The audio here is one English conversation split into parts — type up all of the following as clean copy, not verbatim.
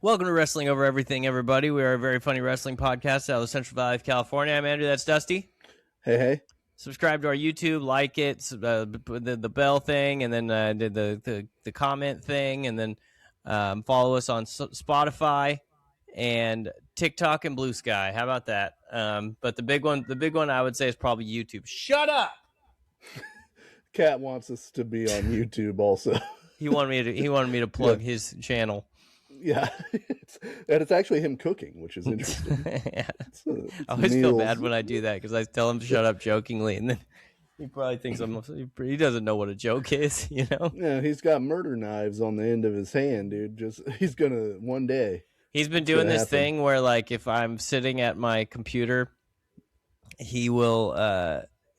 Welcome to Wrestling Over Everything, everybody. We are a very funny wrestling podcast out of the Central Valley of California. I'm Andrew. That's Dusty. Hey. Subscribe to our YouTube, like it, the bell thing, and then the comment thing, and then follow us on Spotify and TikTok and Blue Sky. How about that? But the big one I would say is probably YouTube. Shut up. Cat wants us to be on YouTube also. He wanted me to plug his channel. Yeah, and it's actually him cooking, which is interesting. Yeah. I always feel bad when I do that because I tell him to shut up jokingly, and then he probably thinks he doesn't know what a joke is, you know? Yeah, he's got murder knives on the end of his hand, dude. He's gonna one day. He's been doing this thing where, like, if I'm sitting at my computer, he will,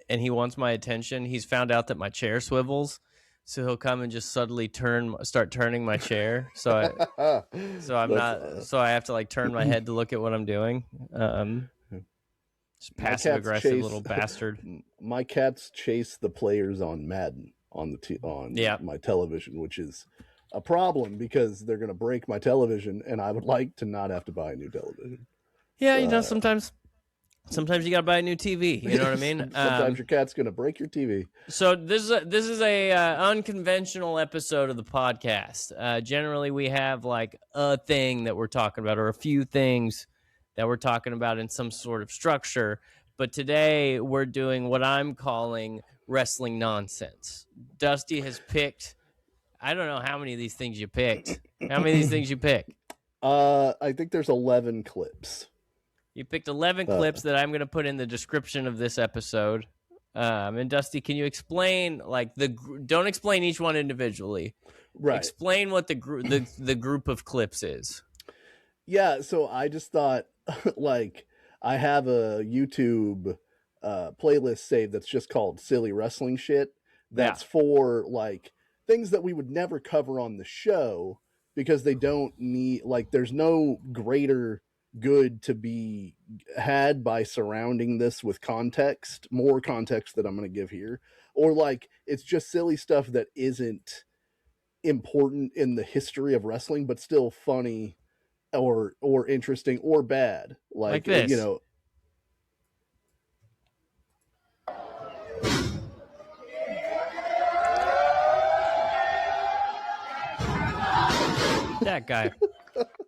and he wants my attention. He's found out that my chair swivels. So he'll come and just subtly start turning my chair. So I have to like turn my head to look at what I'm doing. Just passive aggressive little bastard. My cats chase the players on Madden on my television, which is a problem because they're going to break my television, and I would like to not have to buy a new television. Yeah, you know, sometimes you gotta buy a new TV. You know what I mean? Sometimes your cat's gonna break your TV. So this is a unconventional episode of the podcast. Generally, we have like a thing that we're talking about, or a few things that we're talking about in some sort of structure. But today we're doing what I'm calling wrestling nonsense. Dusty has picked. I don't know how many of these things you picked. How many of these things you pick? I think there's 11 clips. You picked 11 clips that I'm going to put in the description of this episode. And Dusty, can you explain, like, don't explain each one individually. Right. Explain what the group of clips is. Yeah, so I just thought, like, I have a YouTube playlist saved that's just called Silly Wrestling Shit. That's for, like, things that we would never cover on the show because they don't need, like, there's no greater good to be had by surrounding this with more context that I'm going to give here, or like it's just silly stuff that isn't important in the history of wrestling but still funny or interesting or bad, like this. You know, that guy.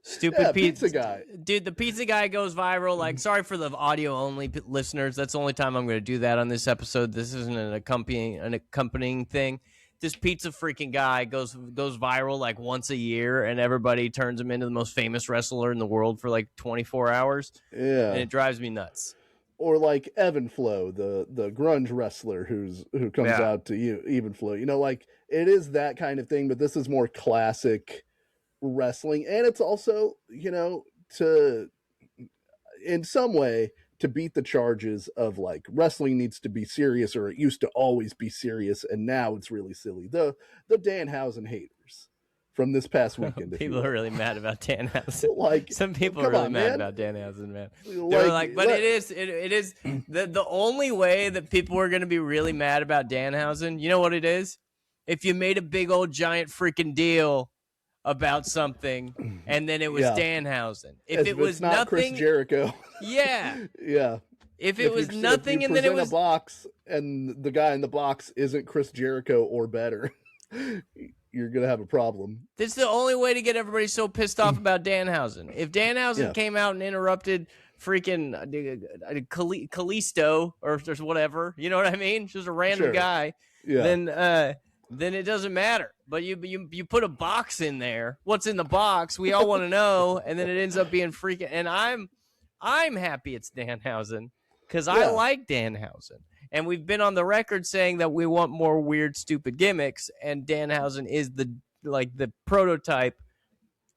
Stupid pizza guy. Dude, the pizza guy goes viral. Like, sorry for the audio-only listeners. That's the only time I'm going to do that on this episode. This isn't an accompanying thing. This pizza freaking guy goes viral like once a year, and everybody turns him into the most famous wrestler in the world for like 24 hours. Yeah. And it drives me nuts. Or like Evan Flow, the grunge wrestler who comes out to Even Flow. You know, like it is that kind of thing, but this is more classic wrestling, and it's also, you know, to in some way to beat the charges of like wrestling needs to be serious, or it used to always be serious and now it's really silly. The Danhausen haters from this past weekend. People are really mad about Danhausen. Like, some people are really mad about Danhausen, man. They're like, but it is the only way that people are going to be really mad about Danhausen. You know what it is? If you made a big old giant freaking deal about something, and then it was Danhausen. If it was not nothing, Chris Jericho. Yeah. If it was nothing, and then it was a box, and the guy in the box isn't Chris Jericho or better, you're gonna have a problem. This is the only way to get everybody so pissed off about Danhausen. If Danhausen came out and interrupted freaking Kalisto or whatever, you know what I mean? Just a random guy. Yeah. Then it doesn't matter. But you put a box in there. What's in the box? We all want to know, and then it ends up being freaking. And I'm happy it's Danhausen because I like Danhausen, and we've been on the record saying that we want more weird, stupid gimmicks, and Danhausen is the prototype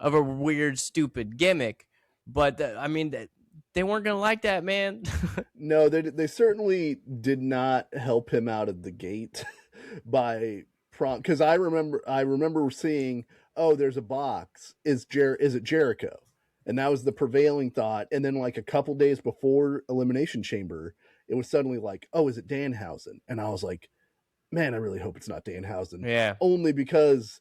of a weird, stupid gimmick. But I mean, they weren't gonna like that, man. No, they certainly did not help him out of the gate by. Because I remember seeing, oh, there's a box. Is it Jericho? And that was the prevailing thought. And then like a couple days before Elimination Chamber, it was suddenly like, oh, is it Danhausen? And I was like, man, I really hope it's not Danhausen. Yeah. Only because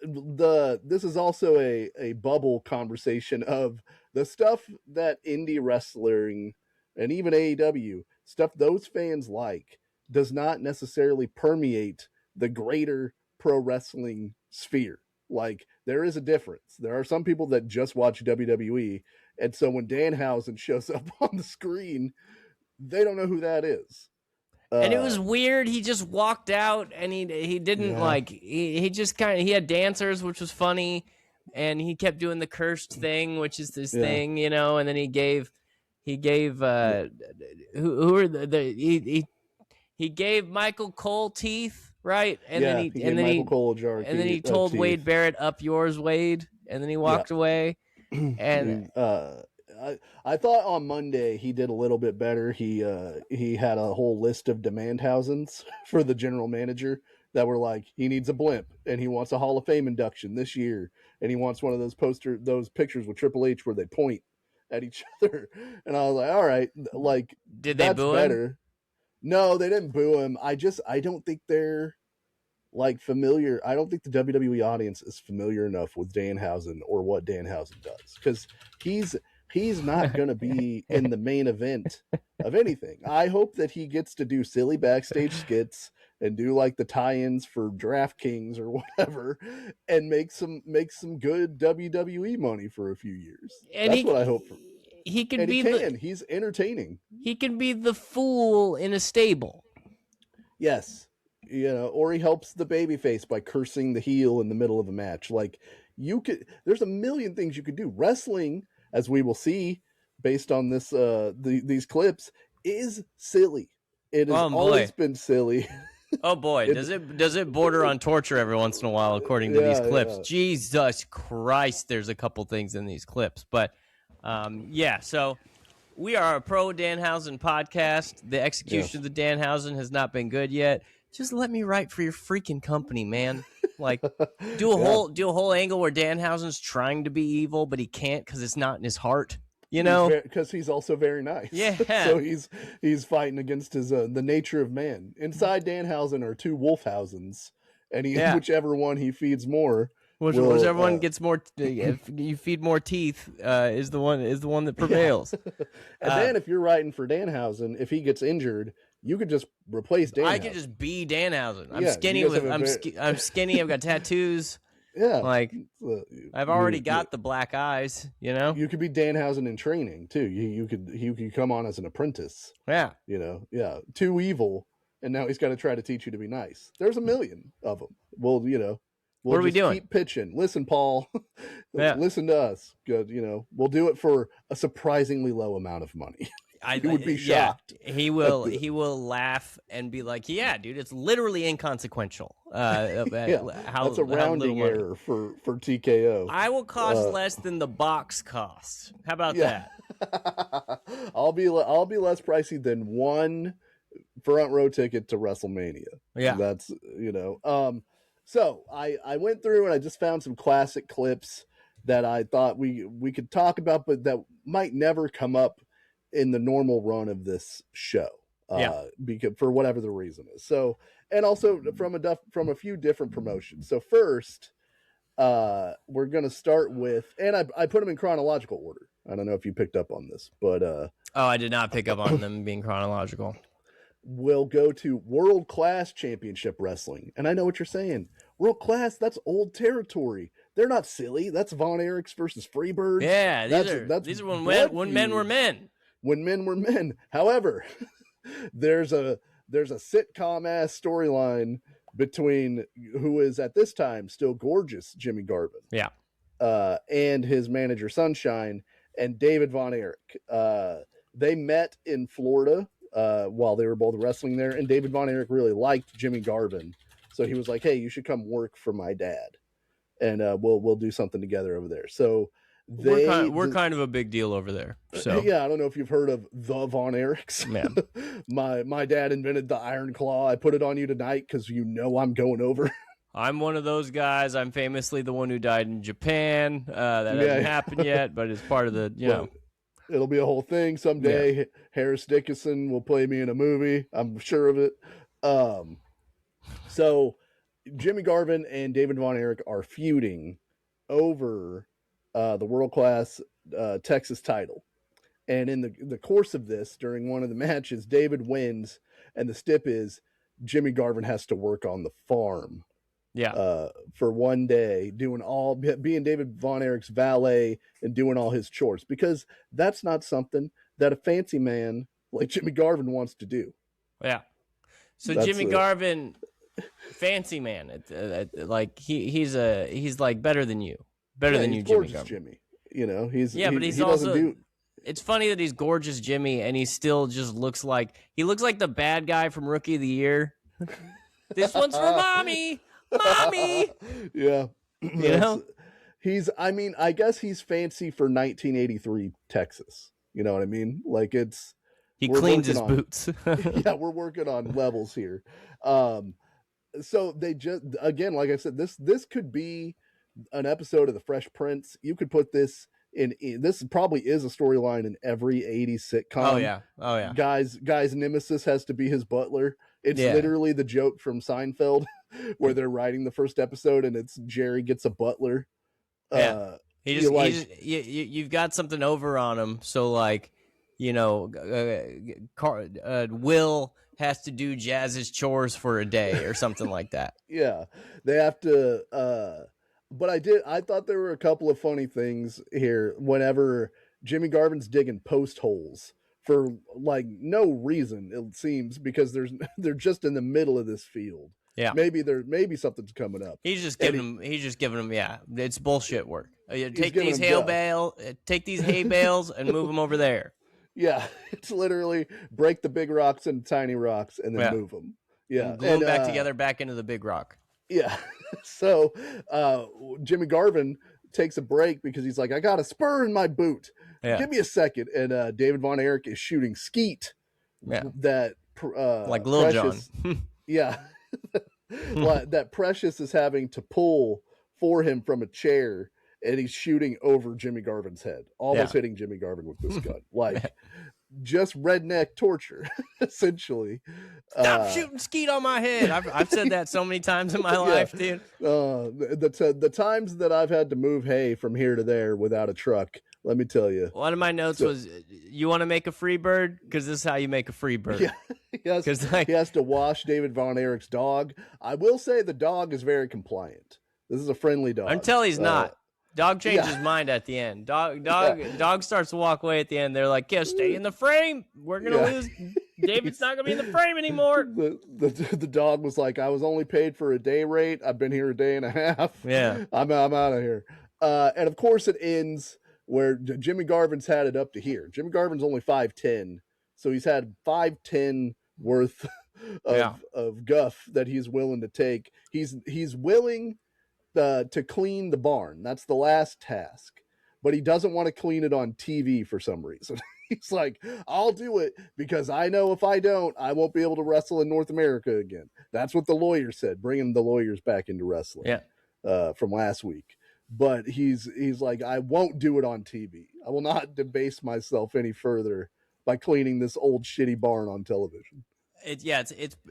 this is also a bubble conversation of the stuff that indie wrestling and even AEW stuff those fans like does not necessarily permeate the greater pro wrestling sphere. Like, there is a difference. There are some people that just watch WWE, and so when Danhausen shows up on the screen, they don't know who that is. And it was weird. He just walked out, and he didn't like. He just kind of, he had dancers, which was funny, and he kept doing the cursed thing, which is this thing, you know. And then he gave who are he gave Michael Cole teeth, right? And then he told teeth. Wade Barrett, "Up yours, Wade," and then he walked away. And I thought on Monday he did a little bit better. He had a whole list of Demandhausens for the general manager that were like, he needs a blimp and he wants a Hall of Fame induction this year, and he wants one of those pictures with Triple H where they point at each other. And I was like, all right, like, did they boo better. him? No, they didn't boo him. I don't think they're like familiar. I don't think the WWE audience is familiar enough with Danhausen or what Danhausen does, because he's not going to be in the main event of anything. I hope that he gets to do silly backstage skits and do like the tie-ins for DraftKings or whatever, and make some good WWE money for a few years. And that's what I hope for. He's entertaining. He can be the fool in a stable. Yes. You know, or he helps the babyface by cursing the heel in the middle of a match. Like, there's a million things you could do. Wrestling, as we will see based on this these clips, is silly. It has always been silly. Oh boy, does it border on torture every once in a while, according to these clips. Jesus Christ, there's a couple things in these clips. But so we are a pro Danhausen podcast. The execution of the Danhausen has not been good yet. Just let me write for your freaking company, man. Like, do a whole angle where Danhausen's trying to be evil, but he can't because it's not in his heart. You know, because he's also very nice. Yeah. So he's fighting against his the nature of man. Inside Danhausen are two Wolfhausens, and whichever one he feeds more, whichever one gets more. If you feed more teeth, is the one that prevails. And then if you're writing for Danhausen, if he gets injured, you could just replace Danhausen. I could just be Danhausen. I'm skinny I'm skinny. I've got tattoos. Yeah, like I've already got the black eyes. You know, you could be Danhausen in training too. You could come on as an apprentice. Yeah, you know, too evil, and now he's got to try to teach you to be nice. There's a million of them. Well, what are we doing? Keep pitching. Listen, Paul. Listen to us. Good. We'll do it for a surprisingly low amount of money. You would be shocked. He will laugh and be like, "Yeah, dude, it's literally inconsequential." That's a rounding error for TKO. I will cost less than the box costs. How about that? I'll be less pricey than one front row ticket to WrestleMania. Yeah, that's So I went through and I just found some classic clips that I thought we could talk about, but that might never come up in the normal run of this show, because for whatever the reason is. So, and also from a few different promotions. So first, we're gonna start with, and I put them in chronological order. I don't know if you picked up on this, but I did not pick up on them being chronological. We'll go to World Class Championship Wrestling, and I know what you're saying. World Class, that's old territory. They're not silly. That's Von Erichs versus Freebirds. Yeah, these are when men were men. When men were men. However, there's a sitcom ass storyline between who is at this time still gorgeous Jimmy Garvin, and his manager Sunshine and David Von Erich. They met in Florida while they were both wrestling there, and David Von Erich really liked Jimmy Garvin, so he was like, "Hey, you should come work for my dad, and we'll do something together over there." So. We're kind of a big deal over there. So I don't know if you've heard of the Von Erichs. Man, my dad invented the Iron Claw. I put it on you tonight because I'm going over. I'm one of those guys. I'm famously the one who died in Japan. That hasn't happened yet, but it's part of the It'll be a whole thing someday. Yeah. Harris Dickinson will play me in a movie. I'm sure of it. So Jimmy Garvin and David Von Erich are feuding over the World Class Texas title. And in the course of this, during one of the matches, David wins, and the stip is Jimmy Garvin has to work on the farm. Yeah. For one day, being David Von Erich's valet and doing all his chores, because that's not something that a fancy man like Jimmy Garvin wants to do. Yeah. So Jimmy Garvin, fancy man, like he's like better than you, than you, Jimmy Garvin. Jimmy, you know, but he's also. It's funny that he's gorgeous Jimmy, and he still just looks like the bad guy from Rookie of the Year. This one's for mommy. Yeah, you know, I guess he's fancy for 1983 Texas. You know what I mean? Like he cleans his boots. Yeah, we're working on levels here. So they just, again, like I said, this could be an episode of The Fresh Prince. You could put this in this probably is a storyline in every 80s sitcom. Oh yeah. Guy's nemesis has to be his butler. It's literally the joke from Seinfeld where they're writing the first episode and it's Jerry gets a butler. Yeah. You've got something over on him. So like, you know, Will has to do Jazz's chores for a day or something like that. Yeah. They have to, but I thought there were a couple of funny things here whenever Jimmy Garvin's digging post holes for like no reason, it seems, because they're just in the middle of this field. Yeah. Maybe something's coming up. He's just giving them, yeah, it's bullshit work. Take these hay bales and move them over there. Yeah. It's literally break the big rocks into tiny rocks and then move them. Yeah. And glue them back together back into the big rock. Yeah. So Jimmy Garvin takes a break because he's like, I got a spur in my boot. Yeah. Give me a second. And David Von Erich is shooting skeet. Yeah. That like Lil Precious, Jon. Yeah. That Precious is having to pull for him from a chair, and he's shooting over Jimmy Garvin's head, almost hitting Jimmy Garvin with this gun. Like just redneck torture, essentially. Stop shooting skeet on my head. I've said that so many times in my life, dude. The times that I've had to move hay from here to there without a truck, let me tell you. One of my notes was, you want to make a free bird? Because this is how you make a free bird. Yeah, he has to wash David Von Erich's dog. I will say the dog is very compliant. This is a friendly dog. Until he's not. Dog changes his mind at the end. Dog starts to walk away at the end. They're like, yeah, stay in the frame. We're going to lose. David's not going to be in the frame anymore. The dog was like, I was only paid for a day rate. I've been here a day and a half. Yeah. I'm out of here. And of course it ends where Jimmy Garvin's had it up to here. Jimmy Garvin's only 5'10", so he's had 5'10" worth of guff that he's willing to take. He's willing to clean the barn. That's the last task, but he doesn't want to clean it on TV for some reason. He's like, I'll do it because I know if I don't, I won't be able to wrestle in North America again. That's what the lawyer said, bringing the lawyers back into wrestling from last week. But he's like, I won't do it on TV. I will not debase myself any further by cleaning this old shitty barn on television. It's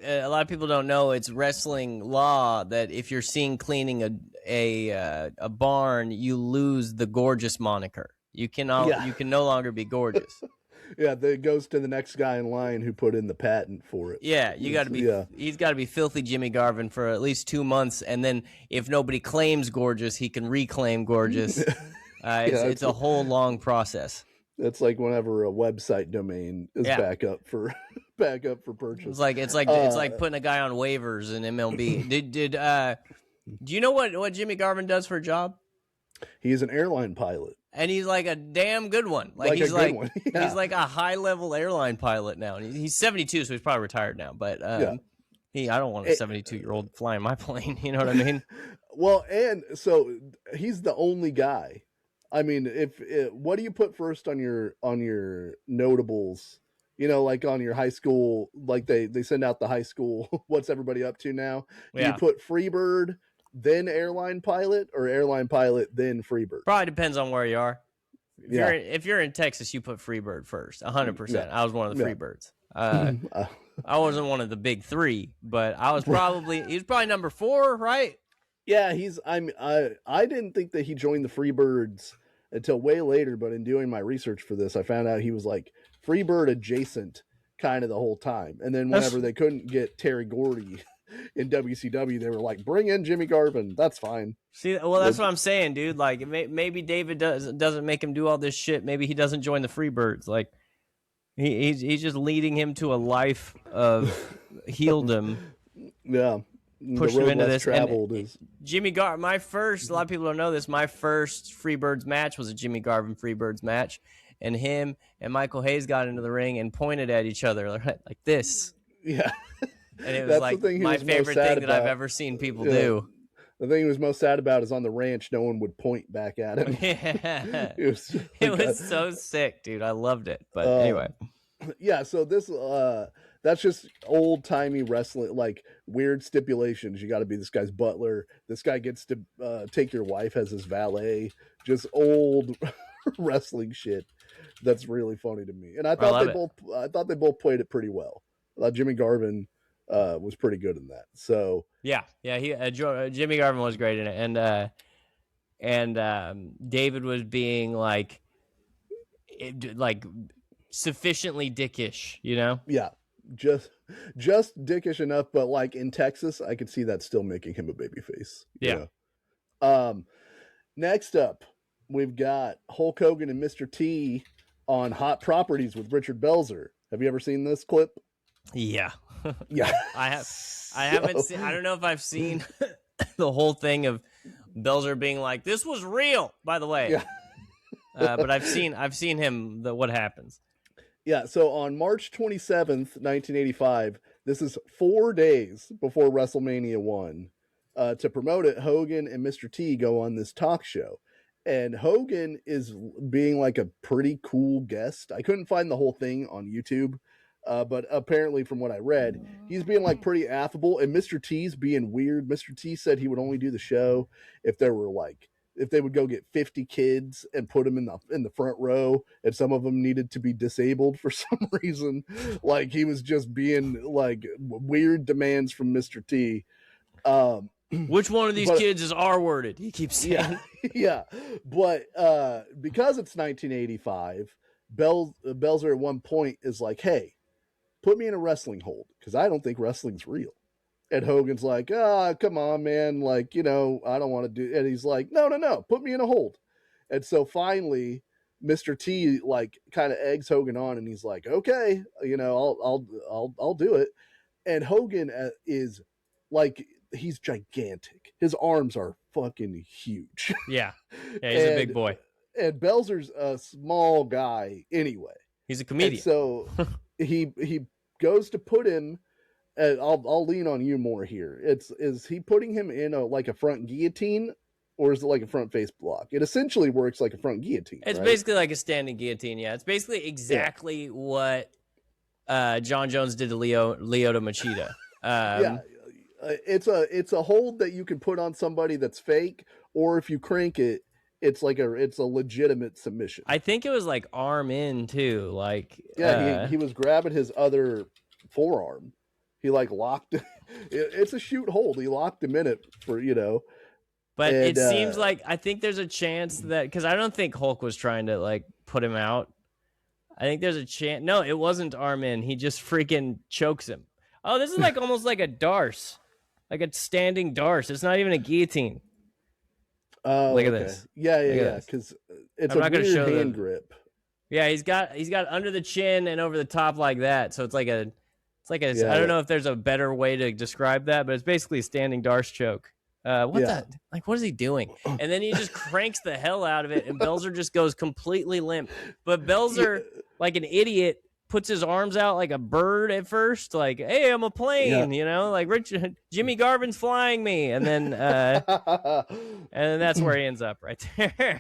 a lot of people don't know it's wrestling law that if you're seen cleaning a barn, you lose the gorgeous moniker. You can no longer be gorgeous. Yeah, that goes to the next guy in line who put in the patent for it. Yeah, you got to be. He's got to be filthy Jimmy Garvin for at least 2 months, and then if nobody claims gorgeous, he can reclaim gorgeous. It's a whole long process. It's like whenever a website domain is back up for purchase. It's like putting a guy on waivers in MLB. Do you know what Jimmy Garvin does for a job? He's an airline pilot. And he's like a damn good one. He's like a high level airline pilot now. And he's 72, so he's probably retired now. But I don't want a 72-year-old flying my plane. You know what I mean? Well, and so he's the only guy. I mean, what do you put first on your notables? You know, like on your high school, like they send out the high school. What's everybody up to now? Do you put Freebird, then airline pilot, or airline pilot, then Freebird? Probably depends on where you are. If you're in Texas, you put Freebird first, 100%. I was one of the Freebirds. I wasn't one of the big three, but he was probably number 4, right? Yeah, I didn't think that he joined the Freebirds until way later, but in doing my research for this, I found out he was like Freebird adjacent kind of the whole time. And then whenever they couldn't get Terry Gordy in WCW, they were like, bring in Jimmy Garvin. That's fine. See, well, that's what I'm saying, dude. Like, maybe David doesn't make him do all this shit. Maybe he doesn't join the Freebirds. Like, he's just leading him to a life of heeldom. Yeah. Pushed him into this. Jimmy Garvin, a lot of people don't know this, my first Freebirds match was a Jimmy Garvin Freebirds match. And him and Michael Hayes got into the ring and pointed at each other like this. Yeah. And it was like my favorite thing that I've ever seen people do. The thing he was most sad about is on the ranch, no one would point back at him. Yeah. It was so sick, dude. I loved it. But anyway. Yeah, so this that's just old timey wrestling, like weird stipulations. You got to be this guy's butler. This guy gets to take your wife as his valet. Just old wrestling shit. That's really funny to me. And I thought they both played it pretty well. Jimmy Garvin was pretty good in that. So yeah, Jimmy Garvin was great in it, and David was being like sufficiently dickish, you know? Yeah. Just dickish enough, but like in Texas, I could see that still making him a babyface. Yeah. Next up, we've got Hulk Hogan and Mr. T on Hot Properties with Richard Belzer. Have you ever seen this clip? Yeah. Yeah. I haven't seen. I don't know if I've seen the whole thing of Belzer being like, "This was real," by the way. Yeah. But I've seen him. What happens? Yeah, so on March 27th, 1985, this is 4 days before WrestleMania 1, to promote it, Hogan and Mr. T go on this talk show. And Hogan is being like a pretty cool guest. I couldn't find the whole thing on YouTube, but apparently from what I read, he's being like pretty affable, and Mr. T's being weird. Mr. T said he would only do the show if they would go get 50 kids and put them in the front row, and some of them needed to be disabled for some reason. Like he was just being like weird demands from Mr. T. Which one of these kids is R-worded? He keeps saying. Yeah. But because it's 1985, Belzer at one point is like, "Hey, put me in a wrestling hold because I don't think wrestling's real." And Hogan's like, come on, man. Like, I don't want to do it. And he's like, no, put me in a hold. And so finally, Mr. T like kind of eggs Hogan on, and he's like, okay, I'll do it. And Hogan is like, he's gigantic. His arms are fucking huge. Yeah, he's a big boy. And Belzer's a small guy anyway. He's a comedian. And so he goes to put him. I'll lean on you more here. Is he putting him in a front guillotine, or is it like a front face block? It essentially works like a front guillotine. It's right? basically like a standing guillotine. Yeah, it's basically exactly what John Jones did to Lyoto Machida. It's a hold that you can put on somebody that's fake, or if you crank it, it's a legitimate submission. I think it was like arm in too. Like he was grabbing his other forearm. He like locked. It's a shoot hold. He locked him in it for. But it seems like I think there's a chance that because I don't think Hulk was trying to like put him out. I think there's a chance. No, it wasn't arm in. He just freaking chokes him. Oh, this is like almost like a darce, like a standing darce. It's not even a guillotine. Look at this. Yeah. Because it's a weird hand grip. Yeah, he's got under the chin and over the top like that. So it's like a. I don't know if there's a better way to describe that, but it's basically a standing darce choke. What is he doing? And then he just cranks the hell out of it, and Belzer just goes completely limp. But Belzer, like an idiot, puts his arms out like a bird at first, like, "Hey, I'm a plane," like Jimmy Garvin's flying me, and then that's where he ends up right there.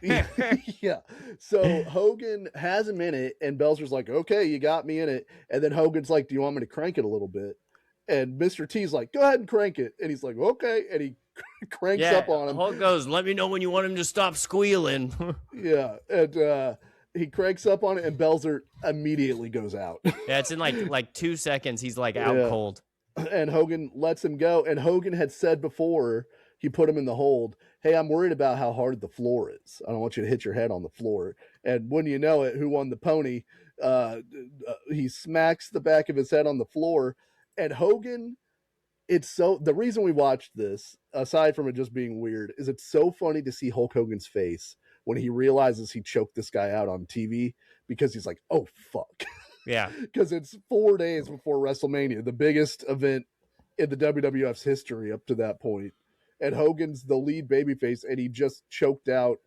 Yeah. So Hogan has him in it, and Belzer's like, "Okay, you got me in it," and then Hogan's like, "Do you want me to crank it a little bit?" And Mr. T's like, "Go ahead and crank it," and he's like, "Okay," and he cranks up on him. Hulk goes, "Let me know when you want him to stop squealing." Yeah, and He cranks up on it, and Belzer immediately goes out. Yeah, it's in like 2 seconds. He's like out cold. And Hogan lets him go. And Hogan had said before he put him in the hold, hey, I'm worried about how hard the floor is. I don't want you to hit your head on the floor. And wouldn't you know it, who won the pony? He smacks the back of his head on the floor. And Hogan, the reason we watched this, aside from it just being weird, is it's so funny to see Hulk Hogan's face when he realizes he choked this guy out on TV, because he's like, oh, fuck. Yeah. Because it's 4 days before WrestleMania, the biggest event in the WWF's history up to that point. And Hogan's the lead babyface, and he just choked out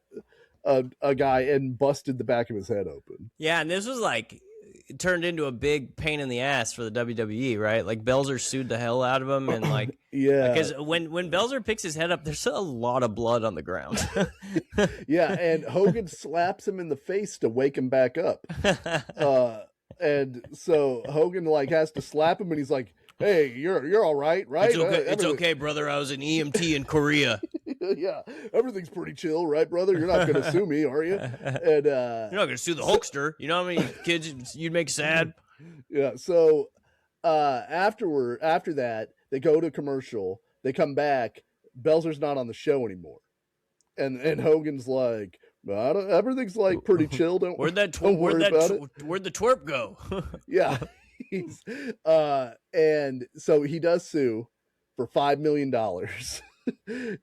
a guy and busted the back of his head open. Yeah, and this was like, it turned into a big pain in the ass for the WWE, right? Like, Belzer sued the hell out of him, and like, yeah, because when Belzer picks his head up, there's a lot of blood on the ground. Yeah, and Hogan slaps him in the face to wake him back up. And so Hogan like has to slap him, and he's like, hey, you're all right? It's okay, it's okay, brother. I was an EMT in Korea. Yeah, everything's pretty chill, right, brother? You're not going to sue me, are you? And you're not going to sue the Hulkster. You know how many kids you'd make sad? Yeah. So after that, they go to commercial. They come back. Belzer's not on the show anymore, and Hogan's like, everything's like pretty chill. Where'd the twerp go? Yeah. And so he does sue for $5 million. In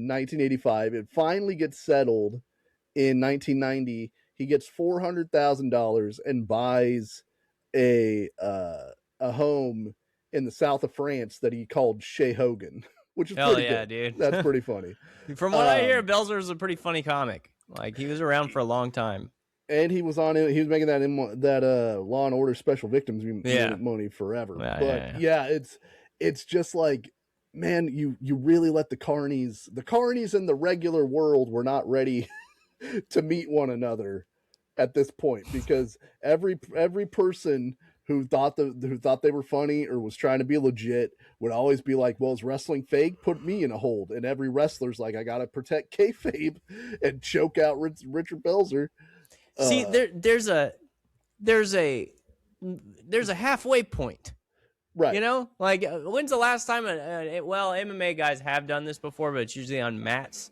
1985, it finally gets settled. In 1990, he gets $400,000 and buys a home in the south of France that he called Chez Hogan, which is pretty good. Dude. That's pretty funny. From what I hear, Belzer is a pretty funny comic. Like, he was around for a long time. And he was making that Law and Order Special Victims money forever. It's just like, man, you really let the carnies in the regular world were not ready to meet one another at this point, because every person who thought they were funny or was trying to be legit would always be like, well, is wrestling fake? Put me in a hold. And every wrestler's like, I gotta protect kayfabe and choke out Richard Belzer. See, there's a halfway point, right? You know, like, when's the last time? Well, MMA guys have done this before, but it's usually on mats.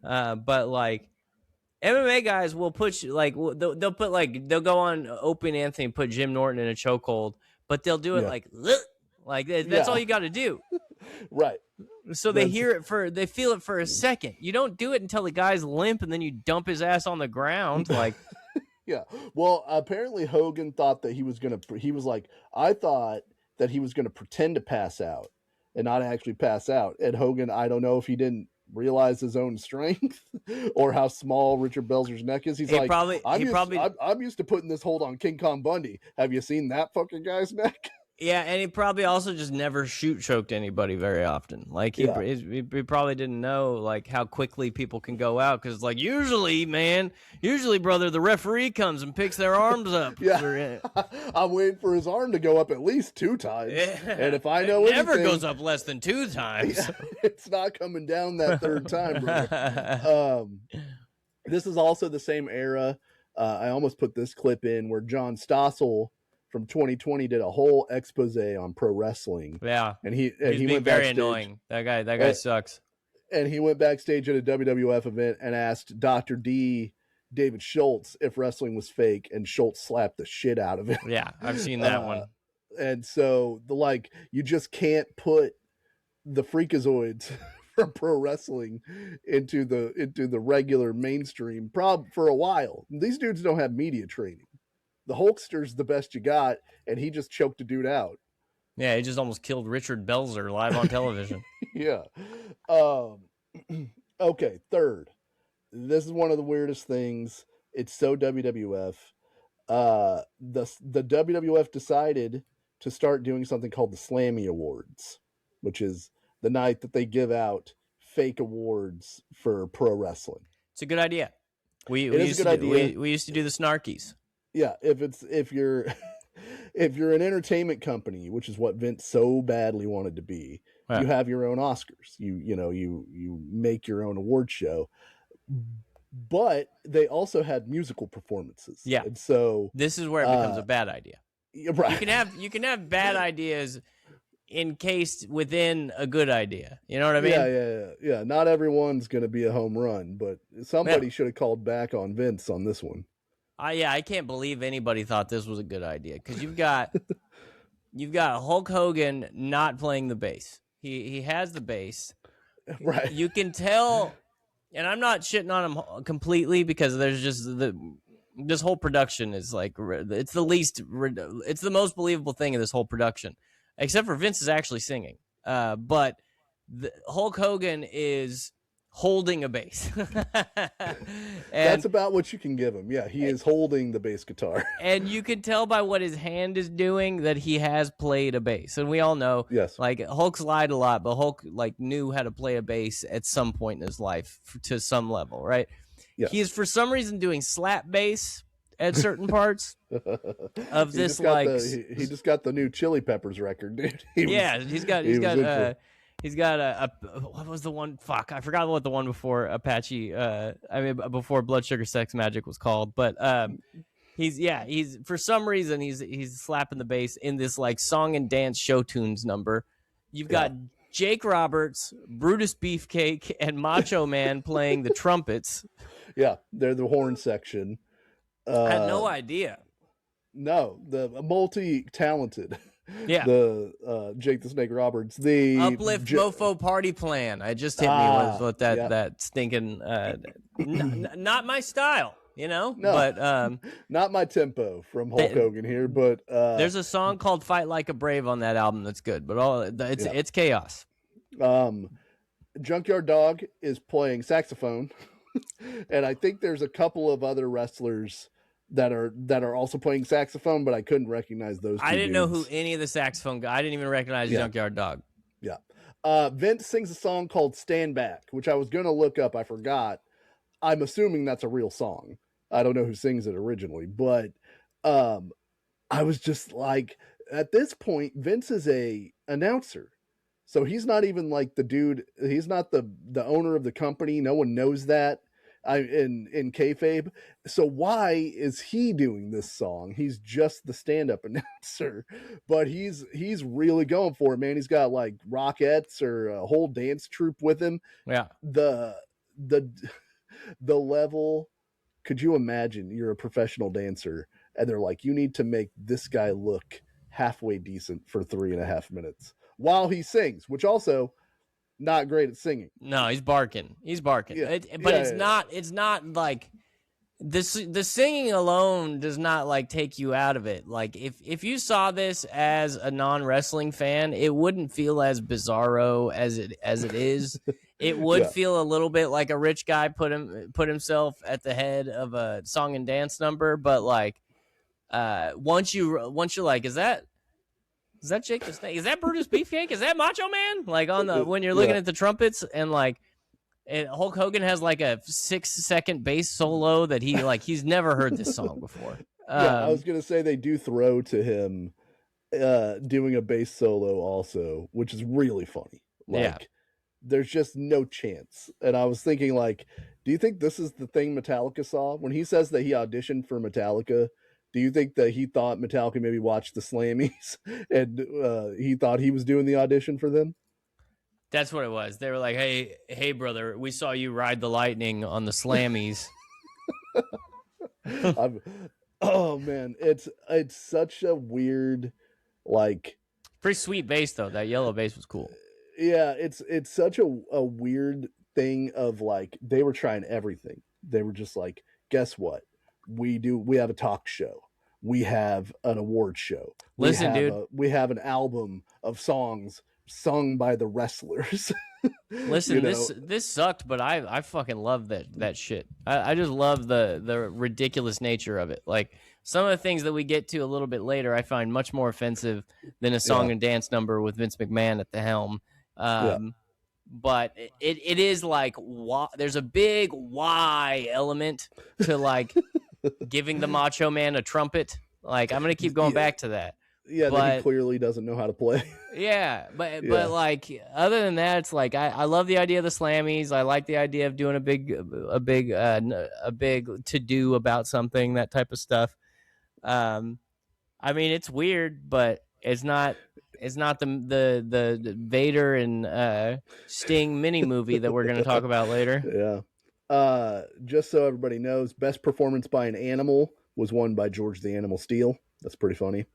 But like, MMA guys will put you, like, they'll go on Opie and Anthony and put Jim Norton in a chokehold, but they'll do it like that's all you got to do, right? So they feel it for a second. You don't do it until the guy's limp, and then you dump his ass on the ground, like. Yeah. Well, apparently Hogan thought that he was like, I thought that he was going to pretend to pass out and not actually pass out. And Hogan, I don't know if he didn't realize his own strength or how small Richard Belzer's neck is. He's I'm used to putting this hold on King Kong Bundy. Have you seen that fucking guy's neck? Yeah, and he probably also just never choked anybody very often. Like, he probably didn't know, like, how quickly people can go out, because, like, usually, brother, the referee comes and picks their arms up. Yeah, I'm waiting for his arm to go up at least 2 times. Yeah. And if I know it never goes up less than 2 times. Yeah, it's not coming down that 3rd time, brother. This is also the same era. I almost put this clip in where John Stossel from 2020 did a whole expose on pro wrestling. Yeah. And he went very annoying. That guy sucks. And he went backstage at a WWF event and asked Dr. D, David Schultz, if wrestling was fake, and Schultz slapped the shit out of him. Yeah, I've seen that one. And so you just can't put the freakazoids from pro wrestling into the regular mainstream for a while. These dudes don't have media training. The Hulkster's the best you got, and he just choked a dude out. Yeah, he just almost killed Richard Belzer live on television. Yeah. Okay, 3rd. This is one of the weirdest things. It's so WWF. The WWF decided to start doing something called the Slammy Awards, which is the night that they give out fake awards for pro wrestling. It's a good idea. We used to do the Snarkies. Yeah, if you're an entertainment company, which is what Vince so badly wanted to be, you have your own Oscars. You make your own award show. but they also had musical performances. Yeah. And so this is where it becomes a bad idea. Right. You can have bad ideas encased within a good idea. You know what I mean? Yeah. Not everyone's going to be a home run, but somebody should have called back on Vince on this one. I can't believe anybody thought this was a good idea, because you've got Hulk Hogan not playing the bass. He has the bass. Right. You can tell, and I'm not shitting on him completely, because there's just this whole production is like, it's the most believable thing in this whole production, except for Vince is actually singing. But Hulk Hogan is holding a bass. That's about what you can give him. Yeah, he is holding the bass guitar. And you can tell by what his hand is doing that he has played a bass. And we all know, yes, like, Hulk's lied a lot, but Hulk knew how to play a bass at some point in his life to some level, right? Yes. He is for some reason doing slap bass at certain parts of this. He just got the new Chili Peppers record, dude. He's got what was the one? Fuck, I forgot what the one before Apache. Before Blood Sugar Sex Magic was called. But he's for some reason he's slapping the bass in this like song and dance show tunes number. You've got Jake Roberts, Brutus Beefcake, and Macho Man playing the trumpets. Yeah, they're the horn section. I had no idea. No, the multi-talented. Yeah. The Jake the Snake Roberts. The Uplift Mofo Party Plan. I just hit me was what that stinking not my style, you know? No, but not my tempo from Hulk Hogan here, but there's a song called Fight Like a Brave on that album that's good, but it's chaos. Junkyard Dog is playing saxophone. And I think there's a couple of other wrestlers that are also playing saxophone, but I couldn't recognize those two I didn't dudes. know who any of the saxophone guys. I didn't even recognize Junkyard Dog. Yeah. Vince sings a song called Stand Back, which I was going to look up. I forgot. I'm assuming that's a real song. I don't know who sings it originally, but I was just like, at this point, Vince is a announcer. So he's not even like the dude. He's not the owner of the company. No one knows that in kayfabe. So why is he doing this song? He's just the stand-up announcer, but he's really going for it, man. He's got like Rockettes or a whole dance troupe with him. Yeah. The level. Could you imagine? You're a professional dancer, and they're like, you need to make this guy look halfway decent for 3.5 minutes. While he sings, which also not great at singing. No, he's barking. Yeah. It's not like this. The singing alone does not like take you out of it. Like if you saw this as a non-wrestling fan, it wouldn't feel as bizarro as it is. It would feel a little bit like a rich guy put himself at the head of a song and dance number. But like once you're like, is that Jake the Snake? Is that Brutus Beefcake? Is that Macho Man? Like when you're looking at the trumpets and Hulk Hogan has like a 6-second bass solo that he's never heard this song before. I was gonna say they do throw to him doing a bass solo also, which is really funny. There's just no chance. And I was thinking like, do you think this is the thing Metallica saw when he says that he auditioned for Metallica? Do you think that he thought Metallica maybe watched the Slammys and he thought he was doing the audition for them? That's what it was. They were like, hey, brother, we saw you ride the lightning on the Slammys. Oh, man. It's such a weird, like... Pretty sweet bass, though. That yellow bass was cool. Yeah, it's such a weird thing of, like, they were trying everything. They were just like, guess what? We have a talk show. We have an award show. Listen, dude. We have an album of songs sung by the wrestlers. Listen, this sucked, but I fucking love that shit. I just love the ridiculous nature of it. Like some of the things that we get to a little bit later, I find much more offensive than a song and dance number with Vince McMahon at the helm. But it is like there's a big why element to like giving the Macho Man a trumpet. Like I'm gonna keep going back to that. Yeah, that he clearly doesn't know how to play. But like other than that, it's like I love the idea of the Slammys. I like the idea of doing a big to do about something, that type of stuff. I mean, it's weird, but it's not the Vader and Sting mini movie that we're going to talk about later. Yeah. Just so everybody knows, best performance by an animal was won by George the Animal Steele. That's pretty funny.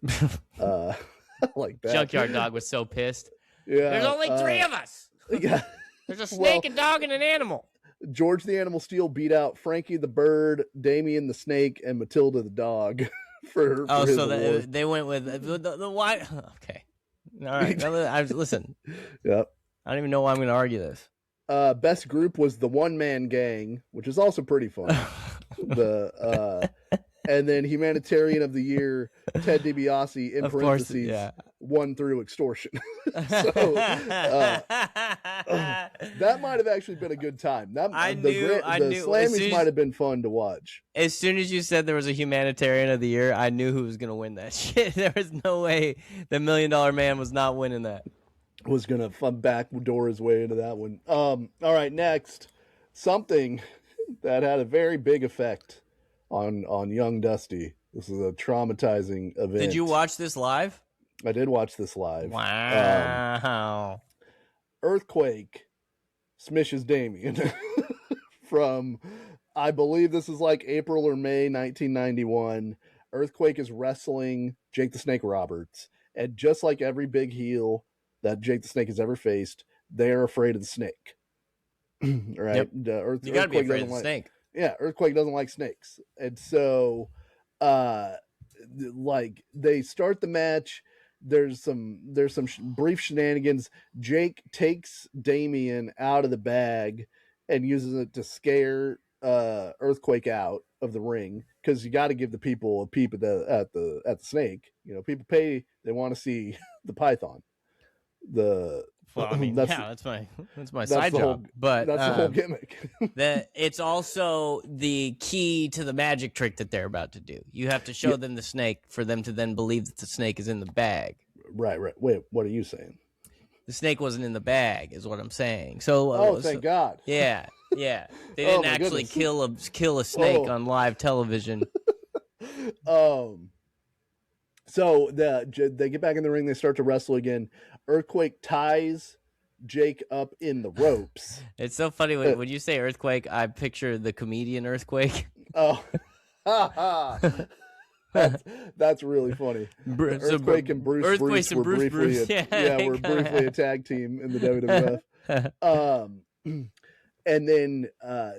Like that. Junkyard Dog was so pissed. Yeah. There's only 3 of us. Yeah. There's a snake, a dog, and an animal. George the Animal Steele beat out Frankie the Bird, Damien the Snake, and Matilda the Dog for his award. They went with the why? Okay. All right. Listen. Yep. I don't even know why I'm going to argue this. Best group was the One Man Gang, which is also pretty fun. And then Humanitarian of the Year, Ted DiBiase, in parentheses, won through extortion. So that might have actually been a good time. The Slammys might have been fun to watch. As soon as you said there was a Humanitarian of the Year, I knew who was going to win that shit. There was no way the $1 Million Man was not winning that. Was going to backdoor his way into that one. All right, next. Something that had a very big effect on young Dusty. This is a traumatizing event. Did you watch this live? I did watch this live. Wow. Earthquake smishes Damien from, I believe this is like April or May 1991. Earthquake is wrestling Jake the Snake Roberts. And just like every big heel that Jake the Snake has ever faced, they are afraid of the snake. Right? Yep. You got to be afraid of the snake. Yeah, Earthquake doesn't like snakes. And so, like, they start the match. There's some brief shenanigans. Jake takes Damien out of the bag and uses it to scare Earthquake out of the ring, because you got to give the people a peep at the snake. You know, people pay; they want to see the python. Well, I mean, that's my side job. But that's the whole gimmick. It's also the key to the magic trick that they're about to do. You have to show them the snake for them to then believe that the snake is in the bag. Right. Wait, what are you saying? The snake wasn't in the bag, is what I'm saying. So, thank God. Yeah. They didn't actually kill a snake on live television. So they get back in the ring. They start to wrestle again. Earthquake ties Jake up in the ropes. It's so funny when you say Earthquake, I picture the comedian Earthquake. Oh, that's really funny. Earthquake and Bruce were briefly a tag team in the WWF. And then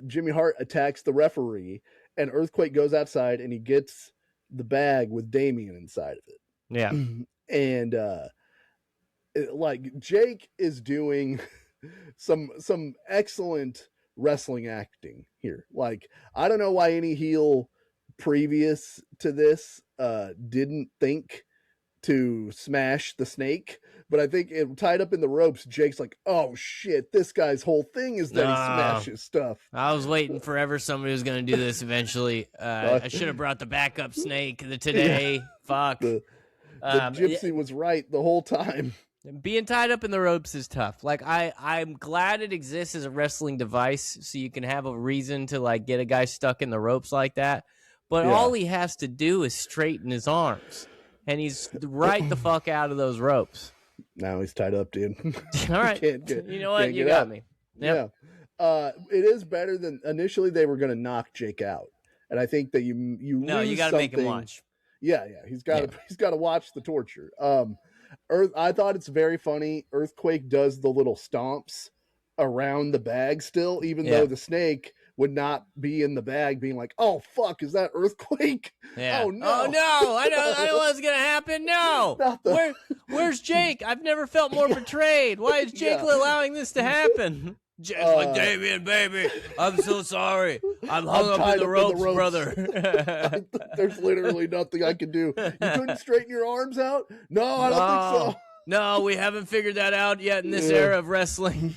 Jimmy Hart attacks the referee, and Earthquake goes outside and he gets the bag with Damien inside of it. Yeah. And like, Jake is doing some excellent wrestling acting here. Like, I don't know why any heel previous to this didn't think to smash the snake, but I think it tied up in the ropes. Jake's like, oh shit, this guy's whole thing is that he smashes stuff. I was waiting forever somebody was going to do this eventually. I should have brought the backup snake today. Yeah. Fuck. The gypsy was right the whole time. Being tied up in the ropes is tough. Like, I'm glad it exists as a wrestling device so you can have a reason to, like, get a guy stuck in the ropes like that. But all he has to do is straighten his arms. And he's right the fuck out of those ropes. Now he's tied up, dude. All right. You know what? You got me. Yep. Yeah. It is better than initially they were going to knock Jake out. And I think that you you got to make him watch. Yeah. He's got to watch the torture. I thought it's very funny. Earthquake does the little stomps around the bag still, even though the snake would not be in the bag, being like, oh fuck, is that Earthquake? Yeah. Oh no. I know what's gonna happen. No. Where's Jake? I've never felt more betrayed. Why is Jake allowing this to happen? Jake's like, Damien, baby, I'm so sorry. I'm hung up in the ropes, brother. There's literally nothing I can do. You couldn't straighten your arms out? No, I don't think so. No, we haven't figured that out yet in this era of wrestling.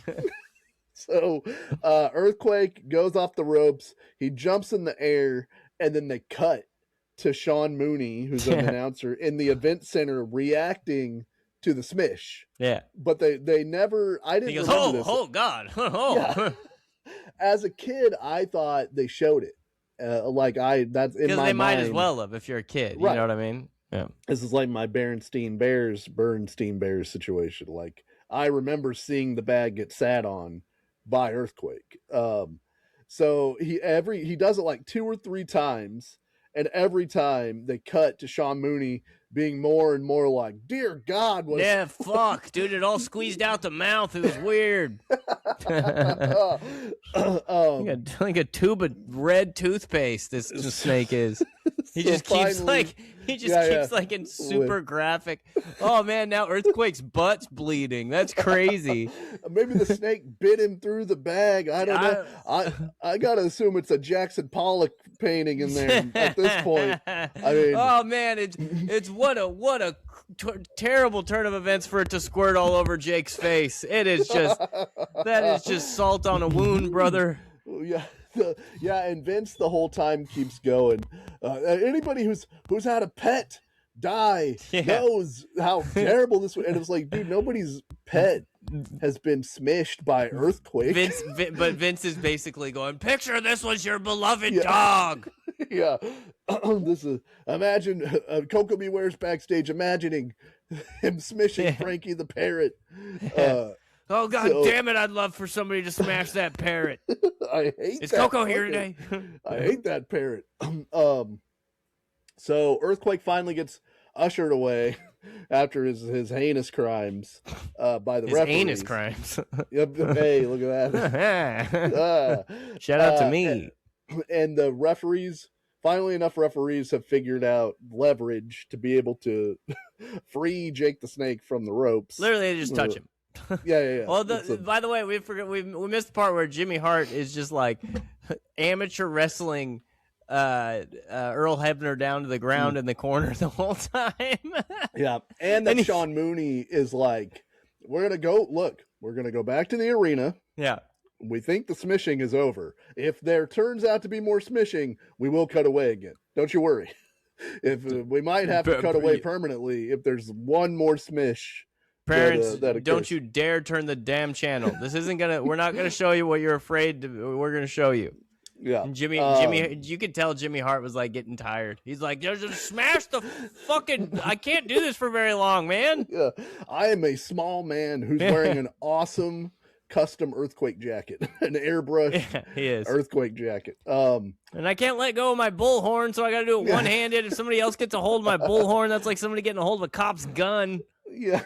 So Earthquake goes off the ropes. He jumps in the air, and then they cut to Sean Mooney, who's an announcer in the event center, reacting to the smish. Yeah, but they never. I didn't. He goes, remember this. Oh God! Oh. Yeah. As a kid, I thought they showed it. That's in my mind. Because they might as well have if you're a kid. You know what I mean? Yeah. This is like my Bernstein Bears situation. Like, I remember seeing the bag get sat on by Earthquake. So he does it like 2 or 3 times, and every time they cut to Sean Mooney being more and more like, dear God, yeah, fuck, dude, it all squeezed out the mouth. It was weird. Like a tube of red toothpaste. This snake is. He so just keeps keeps like in super graphic. Oh man, now Earthquake's butt's bleeding. That's crazy. Maybe the snake bit him through the bag. I don't know. I gotta assume it's a Jackson Pollock painting in there at this point. I mean, oh man, it's what a terrible turn of events for it to squirt all over Jake's face. It is just that is just salt on a wound, brother. Yeah. And Vince the whole time keeps going. Anybody who's had a pet die knows how terrible this was. And it was like, dude, nobody's pet has been smished by Earthquake. But Vince is basically going, picture this was your beloved dog. Yeah. Imagine Coco Beware's backstage imagining him smishing Frankie the parrot. Oh God damn it! I'd love for somebody to smash that parrot. I hate. Is Coco here today? I hate that parrot. So Earthquake finally gets ushered away after his heinous crimes by the referees. Heinous crimes. Yep. Hey, look at that. Shout out to me. And the referees. Finally, enough referees have figured out leverage to be able to free Jake the Snake from the ropes. Literally, they just touch him. Yeah. Well, by the way, we missed the part where Jimmy Hart is just like amateur wrestling Earl Hebner down to the ground in the corner the whole time. Yeah, and then Sean Mooney is like, we're gonna go back to the arena. Yeah. We think the smishing is over. If there turns out to be more smishing, we will cut away again. Don't you worry. If we might have to cut away permanently if there's one more smish. Parents, don't you dare turn the damn channel. This isn't we're not gonna show you what you're afraid we're gonna show you. Yeah. And Jimmy, you could tell Jimmy Hart was like getting tired. He's like, just smash the fucking, I can't do this for very long, man. Yeah. I am a small man who's wearing an awesome custom Earthquake jacket, an airbrush Earthquake jacket. And I can't let go of my bullhorn, so I got to do it one-handed. If somebody else gets a hold of my bullhorn, that's like somebody getting a hold of a cop's gun. Yeah.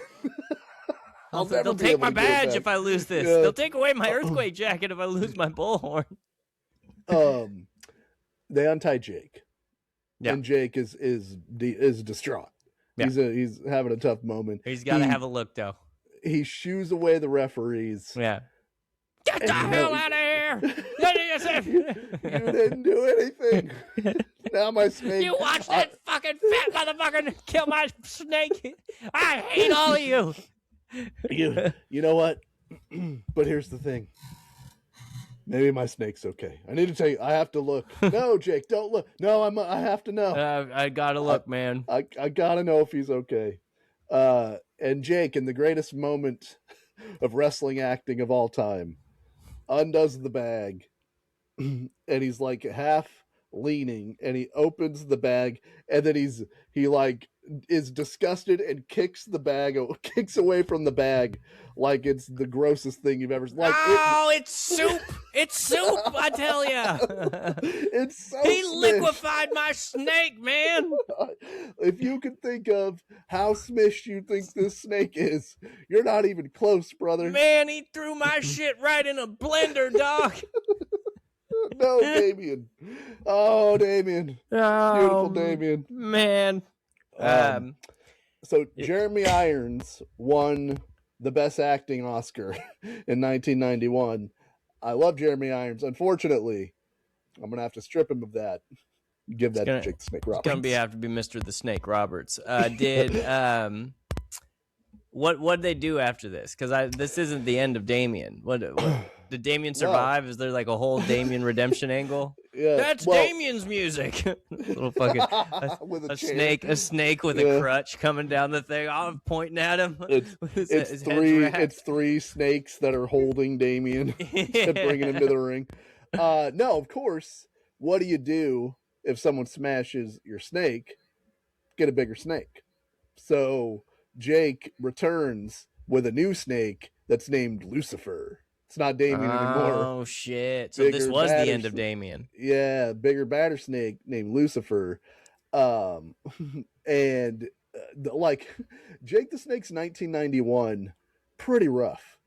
They'll take my badge if I lose this. Yeah. They'll take away my Earthquake jacket if I lose my bullhorn. They untie Jake. Yeah. And Jake is distraught. Yeah. He's having a tough moment. He's got to have a look, though. He shoos away the referees. Yeah. Get the hell out of here! You didn't do anything. Now my snake. You watch that fucking fat motherfucker kill my snake. I hate all of you. You know what? But here's the thing. Maybe my snake's okay. I need to tell you. I have to look. No, Jake, don't look. No, I have to know. I gotta look, man. I gotta know if he's okay. And Jake, in the greatest moment of wrestling acting of all time, undoes the bag, and he's like half leaning, and he opens the bag, and then he is disgusted and kicks away from the bag like it's the grossest thing you've ever seen. It's soup! It's soup! I tell ya, it's so. He liquefied my snake, man. If you can think of how smished you think this snake is, you're not even close, brother. Man, he threw my shit right in a blender, dog. No, Damien. Oh, Damien. Oh, beautiful Damien. Man. So Jeremy Irons won the Best Acting Oscar in 1991. I love Jeremy Irons. Unfortunately, I'm going to have to strip him of that. Give that to Jake the Snake Roberts. It's going to have to be Mr. the Snake Roberts. What did they do after this? Because this isn't the end of Damien. What Did Damien survive? Is there like a whole Damien redemption angle? Yeah, that's Damien's music. Little fucking a snake with a crutch coming down the thing. I'm pointing at him. It's three snakes that are holding Damien and bringing him to the ring. No, of course. What do you do if someone smashes your snake? Get a bigger snake. So Jake returns with a new snake that's named Lucifer. It's not Damien anymore. Oh, shit. So this was the end of Damien. Yeah, bigger, badder snake named Lucifer. And like Jake the Snake's 1991, pretty rough.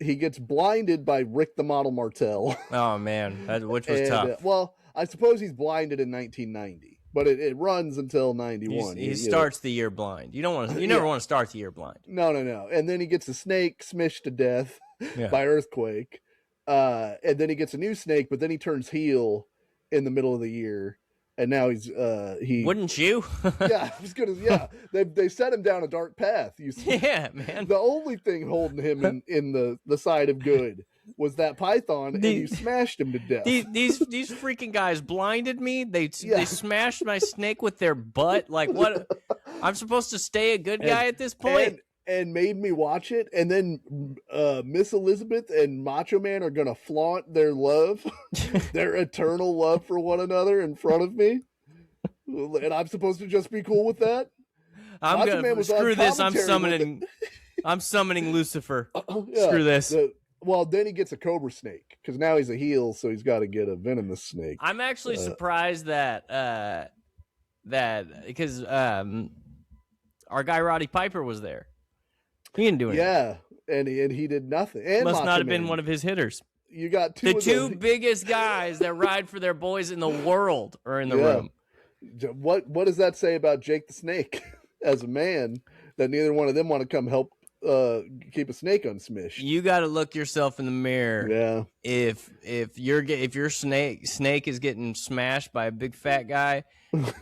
He gets blinded by Rick the Model Martel. Oh, man, which was tough. Well, I suppose he's blinded in 1990, but it runs until 91. He starts the year blind. You never want to start the year blind. No. And then he gets a snake smished to death by earthquake. And then he gets a new snake, but then he turns heel in the middle of the year. And now he wouldn't you? Yeah, I was gonna. They set him down a dark path. You see, yeah, man. The only thing holding him in the side of good was that python, and you smashed him to death. These freaking guys blinded me. They smashed my snake with their butt. Like what? I'm supposed to stay a good guy at this point. And made me watch it, and then Miss Elizabeth and Macho Man are gonna flaunt their love, their eternal love for one another in front of me, and I'm supposed to just be cool with that. I'm gonna screw this. I'm summoning Lucifer. Screw this. Well, then he gets a cobra snake because now he's a heel, so he's got to get a venomous snake. I'm actually surprised that because our guy Roddy Piper was there. He didn't do anything. Yeah, and he did nothing. And must not have been one of his hitters. You got the two biggest guys that ride for their boys in the world are in the room. What does that say about Jake the Snake as a man that neither one of them want to come help keep a snake unsmished? You got to look yourself in the mirror. Yeah. If your snake is getting smashed by a big fat guy,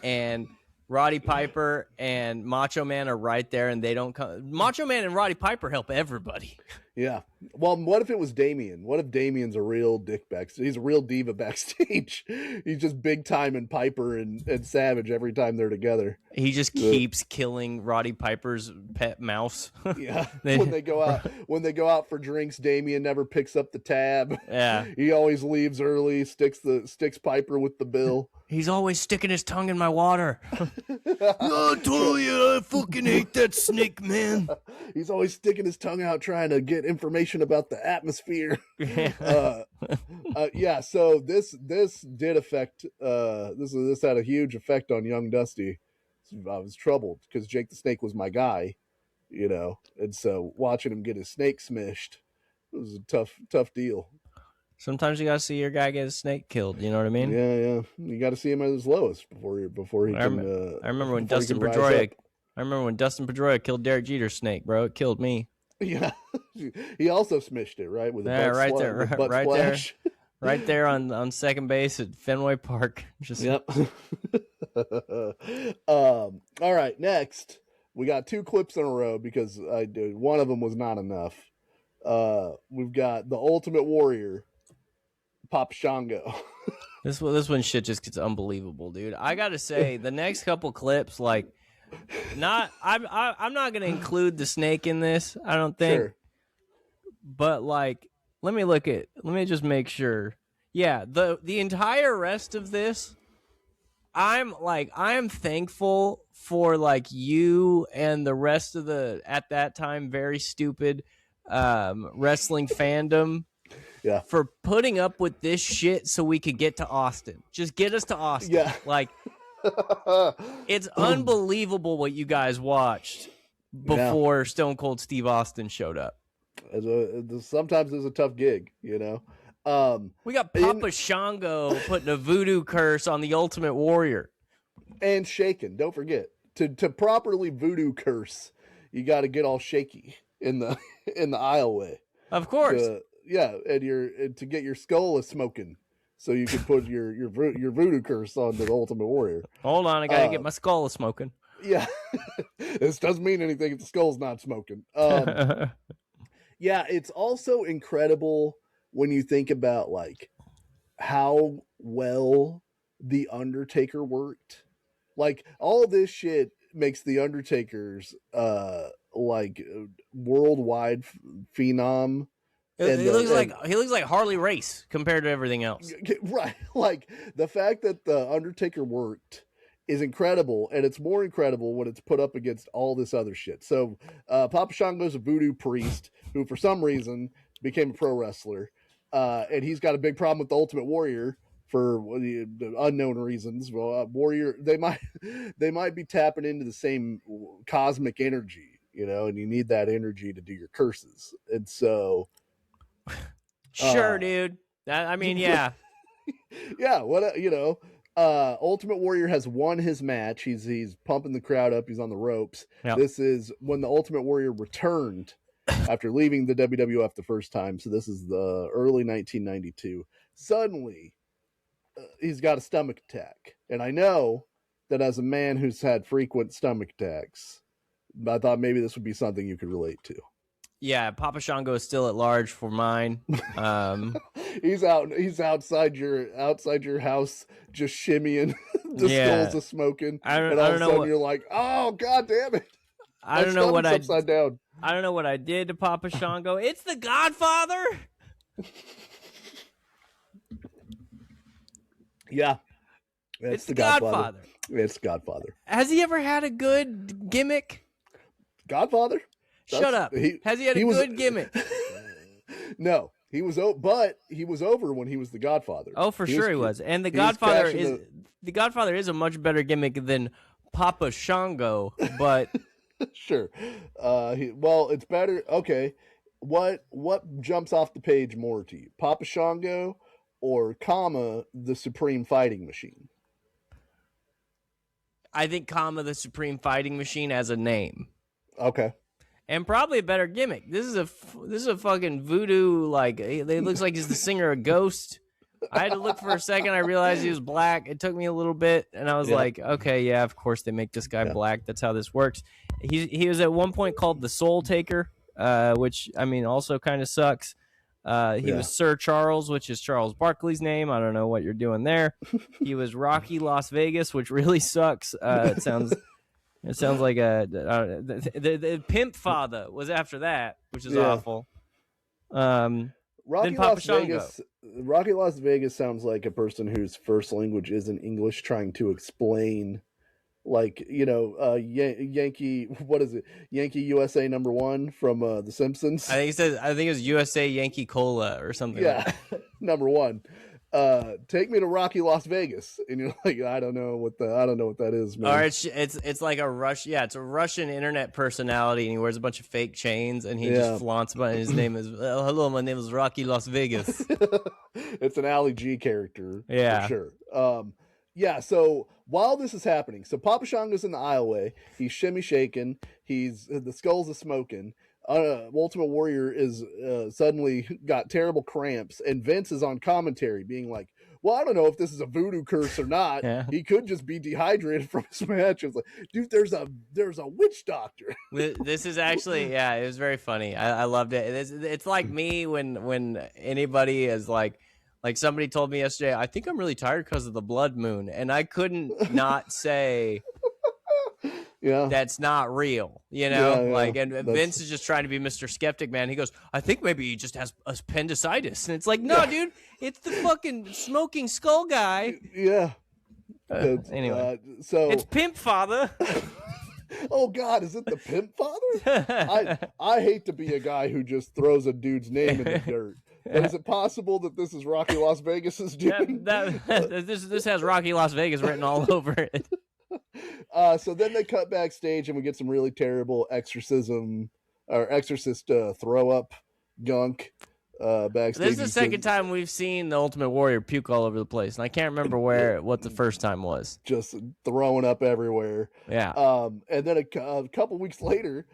and Roddy Piper and Macho Man are right there, and they don't come. Macho Man and Roddy Piper help everybody. Yeah. Well, what if it was Damien? What if Damien's a real dick backstage? He's a real diva backstage. He's just big time in Piper and Savage every time they're together. He just keeps killing Roddy Piper's pet mouse. Yeah. When they go out for drinks, Damien never picks up the tab. Yeah. He always leaves early, sticks Piper with the bill. He's always sticking his tongue in my water. I told you, I fucking hate that snake, man. He's always sticking his tongue out trying to get information about the atmosphere. Yeah, so this did affect this had a huge effect on young Dusty. I was troubled because Jake the Snake was my guy, and so watching him get his snake smished, it was a tough deal. Sometimes you gotta see your guy get his snake killed. You know what I mean? Yeah. You got to see him at his lowest before he can. I remember when Dustin Pedroia killed Derek Jeter's snake, bro. It killed me. Yeah, he also smished it right with a butt splash. Right there on second base at Fenway Park. Yep. All right, next we got two clips in a row because one of them was not enough. We've got the Ultimate Warrior, Pop Shango. This one shit just gets unbelievable, dude. I gotta say, the next couple clips, like, I'm not gonna include the snake in this. I don't think. Sure. But like, let me just make sure. Yeah, the entire rest of this, I'm thankful for like you and the rest of the at that time very stupid wrestling fandom. Yeah. For putting up with this shit so we could get to Austin. Just get us to Austin. Yeah. Like, it's unbelievable what you guys watched before Stone Cold Steve Austin showed up. Sometimes it's a tough gig, We got Papa Shango putting a voodoo curse on the Ultimate Warrior. And shaken. Don't forget. To properly voodoo curse, you got to get all shaky in the aisleway. Of course. And to get your skull smoking, so you can put your voodoo curse on the Ultimate Warrior. Hold on, I gotta get my skull smoking. Yeah, this doesn't mean anything if the skull's not smoking. Yeah, it's also incredible when you think about like how well the Undertaker worked. Like all this shit makes the Undertaker's like worldwide phenom. He looks like Harley Race compared to everything else. Right. Like the fact that the Undertaker worked is incredible, and it's more incredible when it's put up against all this other shit. So Papa Shango's a voodoo priest who for some reason became a pro wrestler. And he's got a big problem with the Ultimate Warrior for unknown reasons. Well, Warrior, they might be tapping into the same cosmic energy, you know, and you need that energy to do your curses. And so, sure, dude. I mean, yeah, yeah. What you know, Ultimate Warrior has won his match. He's pumping the crowd up. He's on the ropes. Yep. This is when the Ultimate Warrior returned after leaving the WWF the first time. So this is the early 1992. Suddenly, he's got a stomach attack. And I know that as a man who's had frequent stomach attacks, I thought maybe this would be something you could relate to. Yeah, Papa Shango is still at large for mine. He's outside your house just shimmying the skulls of smoking. And all of a sudden you're like, oh god damn it. I don't know what upside down. I don't know what I did to Papa Shango. It's the Godfather. Yeah. It's the Godfather. It's Godfather. Has he ever had a good gimmick? Godfather? Shut up. Has he had a good gimmick? No. He was over when he was the Godfather. Oh, for sure he was. And the Godfather is a much better gimmick than Papa Shango, but sure. It's better. Okay. What jumps off the page more to you? Papa Shango or the Supreme Fighting Machine? I think the Supreme Fighting Machine as a name. Okay. And probably a better gimmick. This is a fucking voodoo, like it looks like he's the singer of Ghost. I had to look for a second. I realized he was black. It took me a little bit, and I was like, okay, yeah, of course they make this guy black. That's how this works. He was at one point called the Soul Taker, which I mean also kind of sucks. He was Sir Charles, which is Charles Barkley's name. I don't know what you're doing there. He was Rocky Las Vegas, which really sucks. It sounds like the Pimp Father was after that, which is awful. Rocky Las Vegas sounds like a person whose first language isn't English trying to explain, like, you know, Yankee, what is it? Yankee USA #1 from The Simpsons. I think it was USA Yankee Cola or something. Yeah, like #1. Take me to Rocky Las Vegas, and you're like, I don't know what that is, man. Or it's like a it's a Russian internet personality, and he wears a bunch of fake chains, and he just flaunts about it. His name is hello, my name is Rocky Las Vegas. It's an Ali G character, for sure. So while this is happening, so Papa Shango's in the aisleway, he's shimmy shaking, the skulls are smoking. Ultimate Warrior is suddenly got terrible cramps, and Vince is on commentary being like, well, I don't know if this is a voodoo curse or not. He could just be dehydrated from his match. It's like, dude, there's a witch doctor. This is actually, it was very funny. I loved it. It's like me when anybody is like somebody told me yesterday, I think I'm really tired because of the blood moon, and I couldn't not say that's not real, you know. And Vince is just trying to be Mr. Skeptic, man. He goes, I think maybe he just has appendicitis, and it's like, no, dude, it's the fucking smoking skull guy. Anyway, so it's Pimp Father. Oh God, is it the Pimp Father? I hate to be a guy who just throws a dude's name in the dirt. But is it possible that this is Rocky Las Vegas's doing? This has Rocky Las Vegas written all over it. So then they cut backstage, and we get some really terrible exorcist throw up gunk backstage. This is the second time we've seen the Ultimate Warrior puke all over the place, and I can't remember what the first time was. Just throwing up everywhere. Yeah. And then a couple weeks later,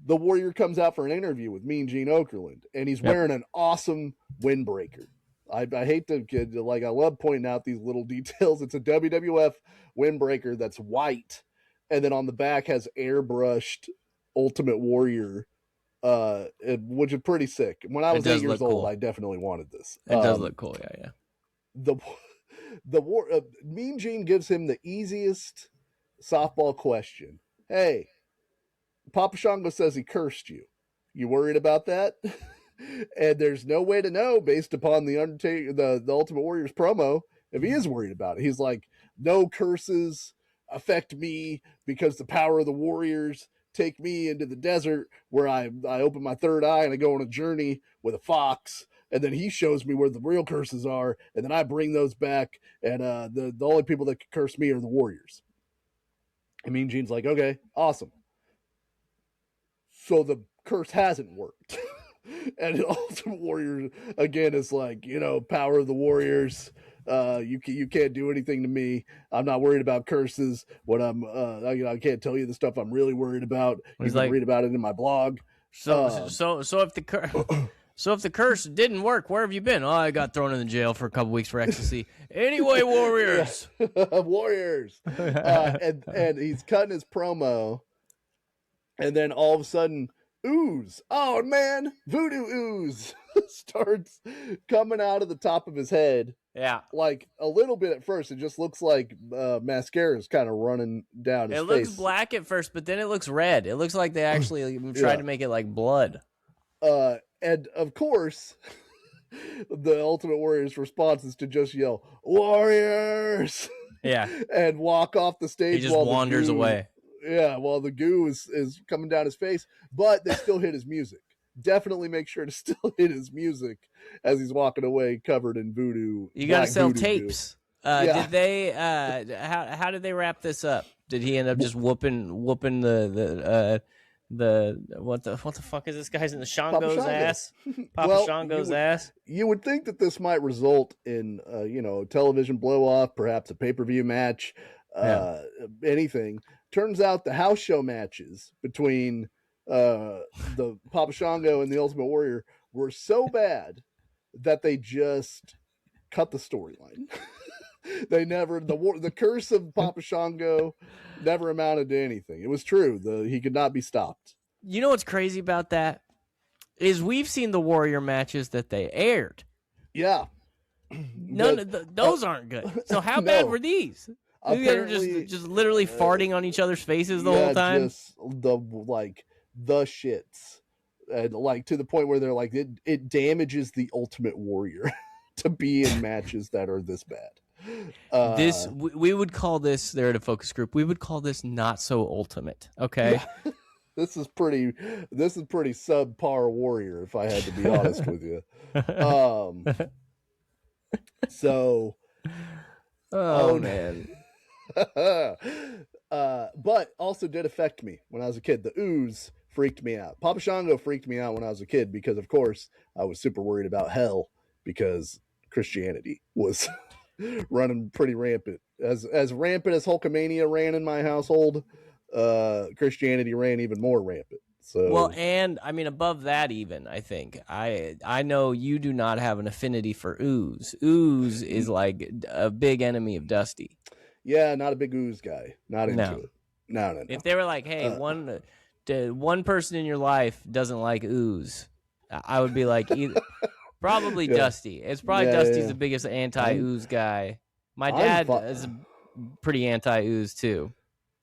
the Warrior comes out for an interview with Mean Gene Okerlund, and he's wearing an awesome windbreaker. I hate to I love pointing out these little details. It's a WWF windbreaker that's white, and then on the back has airbrushed Ultimate Warrior which is pretty sick. When I was 8 years old, I definitely wanted this. It does look cool, yeah. The war, Mean Gene gives him the easiest softball question. Hey, Papa Shango says he cursed you. You worried about that? And there's no way to know based upon the Ultimate Warrior's promo if he is worried about it. He's like, no curses affect me because the power of the Warriors take me into the desert where I open my third eye and I go on a journey with a fox, and then he shows me where the real curses are, and then I bring those back, and the only people that can curse me are the Warriors. And Mean Gene's like, okay, awesome. So the curse hasn't worked. And Ultimate Warrior again is like, power of the Warriors. You can't do anything to me. I'm not worried about curses. What I can't tell you the stuff I'm really worried about. You can read about it in my blog. So if the curse didn't work, where have you been? Oh, I got thrown in the jail for a couple weeks for ecstasy. Anyway, Warriors, Warriors, and he's cutting his promo, and then all of a sudden, ooze. Oh man, voodoo ooze starts coming out of the top of his head. Yeah, like a little bit at first. It just looks like mascara is kind of running down his face. It looks black at first, but then it looks red. It looks like they actually tried to make it like blood. And of course, the Ultimate Warrior's response is to just yell, Warriors! Yeah. And walk off the stage. He just wanders away. Yeah, while the goo is coming down his face, but they still hit his music. Definitely make sure to still hit his music as he's walking away covered in voodoo. You got to sell tapes. Did they, how did they wrap this up? Did he end up just whooping the what the fuck is this guy's in the Shango's ass? Papa Shango's ass. You would think that this might result in a television blow off, perhaps a pay-per-view match, anything. Turns out the house show matches between the Papa Shango and the Ultimate Warrior were so bad that they just cut the storyline. They never the curse of Papa Shango never amounted to anything. It was true. He could not be stopped. You know what's crazy about that is we've seen the Warrior matches that they aired. Yeah, none of those aren't good. So how bad were these? You guys were just literally farting on each other's faces the whole time. Just the shits, and to the point where they're like it damages the Ultimate Warrior to be in matches that are this bad. We would call this, they're at a focus group, we would call this not so ultimate. Okay. Yeah. This is pretty subpar Warrior, if I had to be honest with you. Man. But also did affect me when I was a kid. The ooze freaked me out. Papa Shango freaked me out when I was a kid because, of course, I was super worried about hell because Christianity was running pretty rampant. As rampant as Hulkamania ran in my household, Christianity ran even more rampant. So well, and I mean above that even, I think. I know you do not have an affinity for ooze. Ooze is like a big enemy of Dusty. Yeah, not a big ooze guy. Not into it. No. If they were like, hey, one person in your life doesn't like ooze, I would be like, probably Dusty. It's probably Dusty's the biggest anti-ooze guy. My dad is pretty anti-ooze too.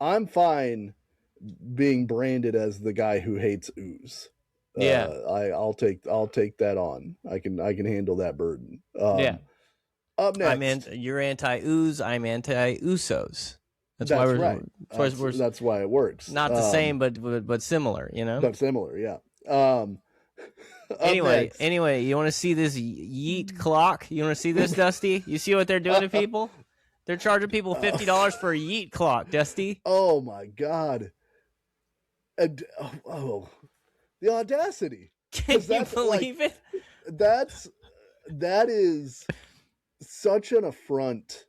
I'm fine being branded as the guy who hates ooze. Yeah, I'll take that on. I can handle that burden. Up next, you're anti-ooze. I'm anti-Usos. That's right. That's why it works. Not the same, but similar. You know. But similar, yeah. Anyway, you want to see this Yeet Clock? You want to see this, Dusty? You see what they're doing to people? They're charging people $50 for a Yeet Clock, Dusty. Oh my God! The audacity! Can you believe it? That is such an affront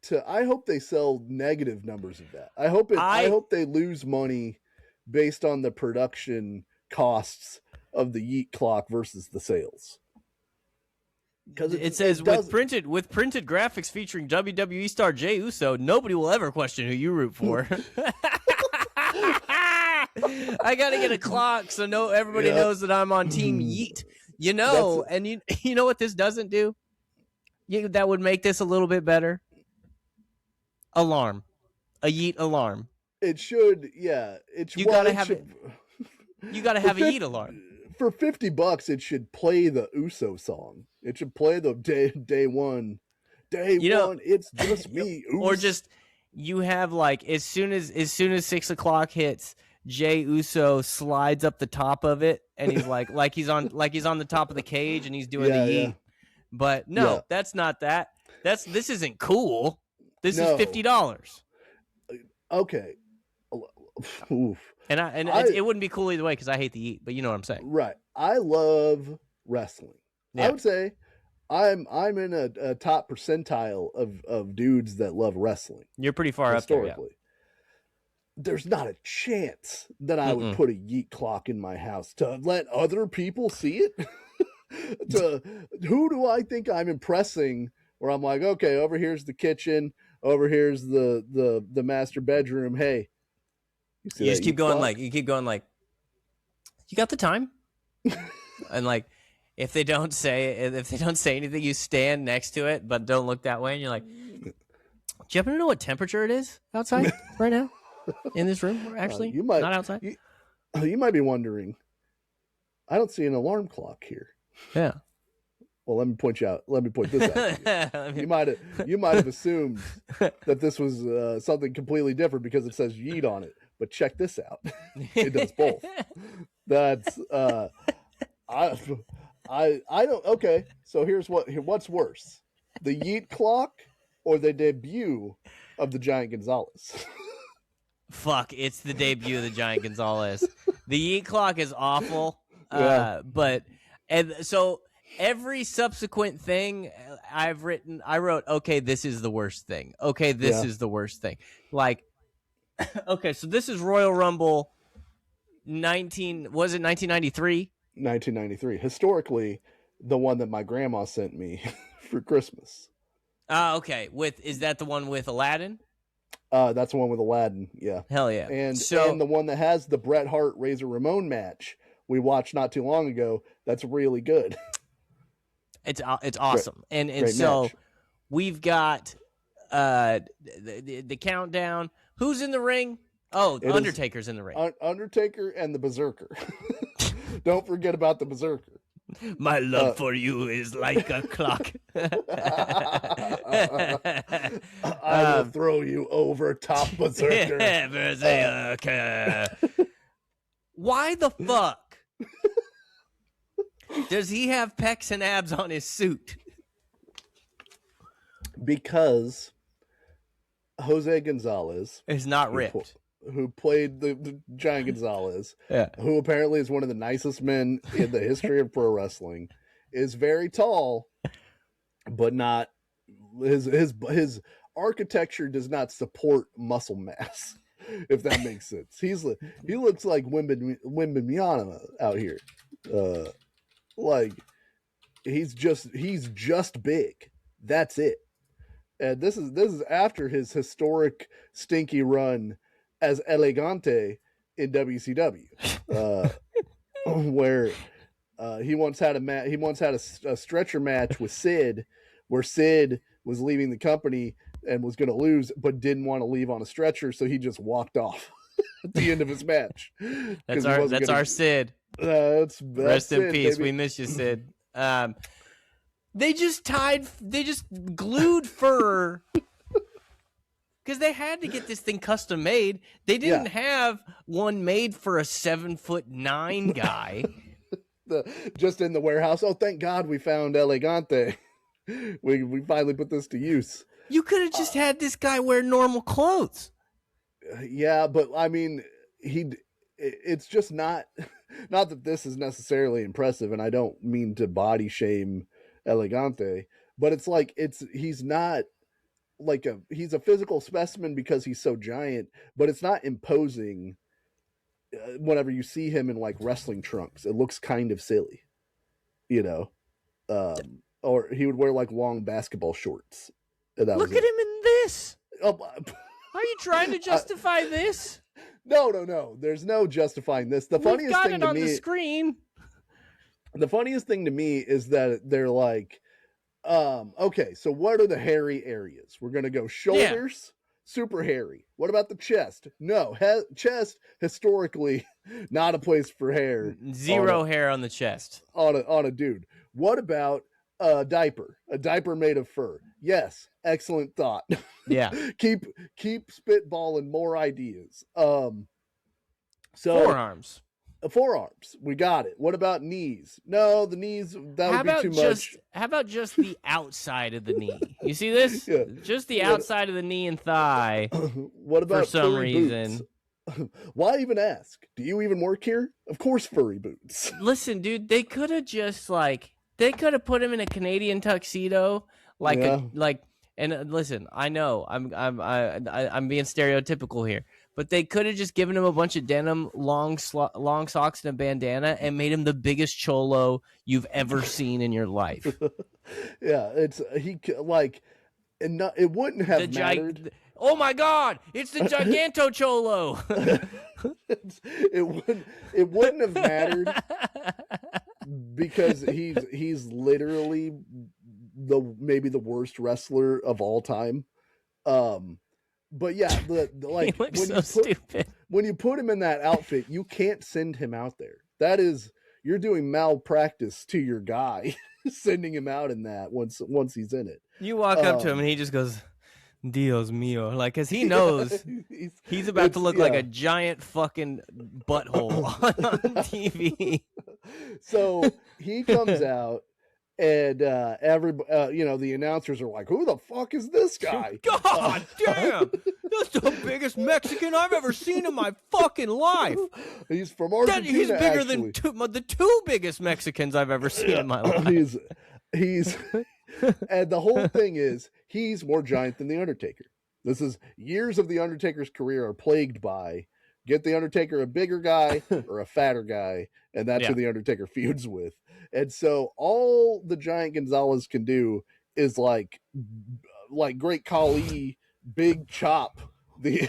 to. I hope they sell negative numbers of that. I hope they lose money based on the production costs of the Yeet Clock versus the sales. Because it says with printed graphics featuring WWE star Jey Uso, nobody will ever question who you root for. I gotta get a clock so everybody knows that I'm on Team Yeet. You know, and you know what this doesn't do? That would make this a little bit better. Alarm, a Yeet alarm. It should, yeah. You gotta have it. You gotta have a Yeet alarm. For $50, it should play the Uso song. It should play the day one. It's just me. Or just you have like as soon as 6 o'clock hits, Jey Uso slides up the top of it, and he's like he's on the top of the cage, and he's doing the Yeet. Yeah. But no, that's not that. This isn't cool. This is $50. Okay. Oof. And it wouldn't be cool either way because I hate the Yeet, but you know what I'm saying. Right. I love wrestling. Yeah. I would say I'm in a top percentile of dudes that love wrestling. You're pretty far up there. Yeah. There's not a chance that I would put a Yeet clock in my house to let other people see it. Who do I think I'm impressing? Where I'm like, okay, over here's the kitchen, over here's the master bedroom. Hey, you just keep going clock? You got the time? And like, if they don't say anything, you stand next to it, but don't look that way, and you're like, do you happen to know what temperature it is outside right now in this room? Actually, not outside. You might be wondering, I don't see an alarm clock here. Yeah. Well, let me point this out to you. You might have assumed that this was something completely different because it says Yeet on it. But check this out. It does both. That's I don't. Okay, so here's what's worse: the Yeet clock or the debut of the Giant Gonzalez. Fuck! It's the debut of the Giant Gonzalez. The Yeet clock is awful. So every subsequent thing I wrote, okay, this is the worst thing. Okay, this is the worst thing. Like, okay, so this is Royal Rumble 1993? 1993. Historically, the one that my grandma sent me for Christmas. Okay. Is that the one with Aladdin? That's the one with Aladdin, yeah. Hell yeah. And the one that has the Bret Hart Razor Ramon match we watched not too long ago, that's really good. It's awesome. And so match. We've got the countdown. Who's in the ring? Oh, Undertaker's in the ring. Undertaker and the Berserker. Don't forget about the Berserker. My love for you is like a clock. I will throw you over top Berserker. Berserker. Why the fuck does he have pecs and abs on his suit? Because Jose Gonzalez is not ripped. Who played the Giant Gonzalez, who apparently is one of the nicest men in the history of pro wrestling, is very tall, but not his architecture does not support muscle mass, if that makes sense. He looks like Wembanyama out here, like he's just big. That's it. And this is after his historic stinky run as Elegante in WCW, where he once had a stretcher match with Sid, where Sid was leaving the company and was going to lose, but didn't want to leave on a stretcher, so he just walked off at the end of his match. That's our Sid. That's rest Sid, in peace. Baby. We miss you, Sid. They just glued fur. Because they had to get this thing custom made. They didn't have one made for a 7'9" guy. Just in the warehouse. Oh, thank God we found Elegante. We finally put this to use. You could have just had this guy wear normal clothes. Yeah, but I mean, it's just not that this is necessarily impressive, and I don't mean to body shame Elegante, but it's like he's not like he's a physical specimen because he's so giant, but it's not imposing. Whenever you see him in like wrestling trunks, it looks kind of silly, or he would wear like long basketball shorts. Look at him in this. Are you trying to justify this? No. There's no justifying this. The funniest got thing it to on me, the screen. the funniest thing to me is that they're like, okay, so what are the hairy areas? We're gonna go shoulders, super hairy. What about the chest? No, chest historically not a place for hair. Zero hair on the chest on a dude. What about a diaper? A diaper made of fur. Yes, excellent thought. Yeah. keep spitballing more ideas. So forearms. We got it. What about knees? No, the knees, that would be too much. How about just the outside of the knee? You see this? Yeah. Just the outside of the knee and thigh. What about for some furry reason? Boots? Why even ask? Do you even work here? Of course, furry boots. Listen, dude, they could have just they could have put him in a Canadian tuxedo, and listen, I know I'm being stereotypical here, but they could have just given him a bunch of denim, long socks, and a bandana, and made him the biggest cholo you've ever seen in your life. Yeah, it wouldn't have mattered. Oh my God! It's the Giganto Cholo. it wouldn't have mattered because he's literally maybe the worst wrestler of all time. But yeah, he looks stupid. When you put him in that outfit, you can't send him out there. That is, you're doing malpractice to your guy, sending him out in that once he's in it. You walk up to him and he just goes, Dios mío, cause he knows he's about to look like a giant fucking butthole on TV. So he comes out, and the announcers are like, "Who the fuck is this guy?" God damn, that's the biggest Mexican I've ever seen in my fucking life. He's from Argentina. He's bigger than the two biggest Mexicans I've ever seen in my life. He's and the whole thing is he's more giant than the Undertaker. This is years of the Undertaker's career are plagued by get the Undertaker a bigger guy or a fatter guy, and that's who the Undertaker feuds with. And so all the giant Gonzalez can do is like Great Khali, big chop the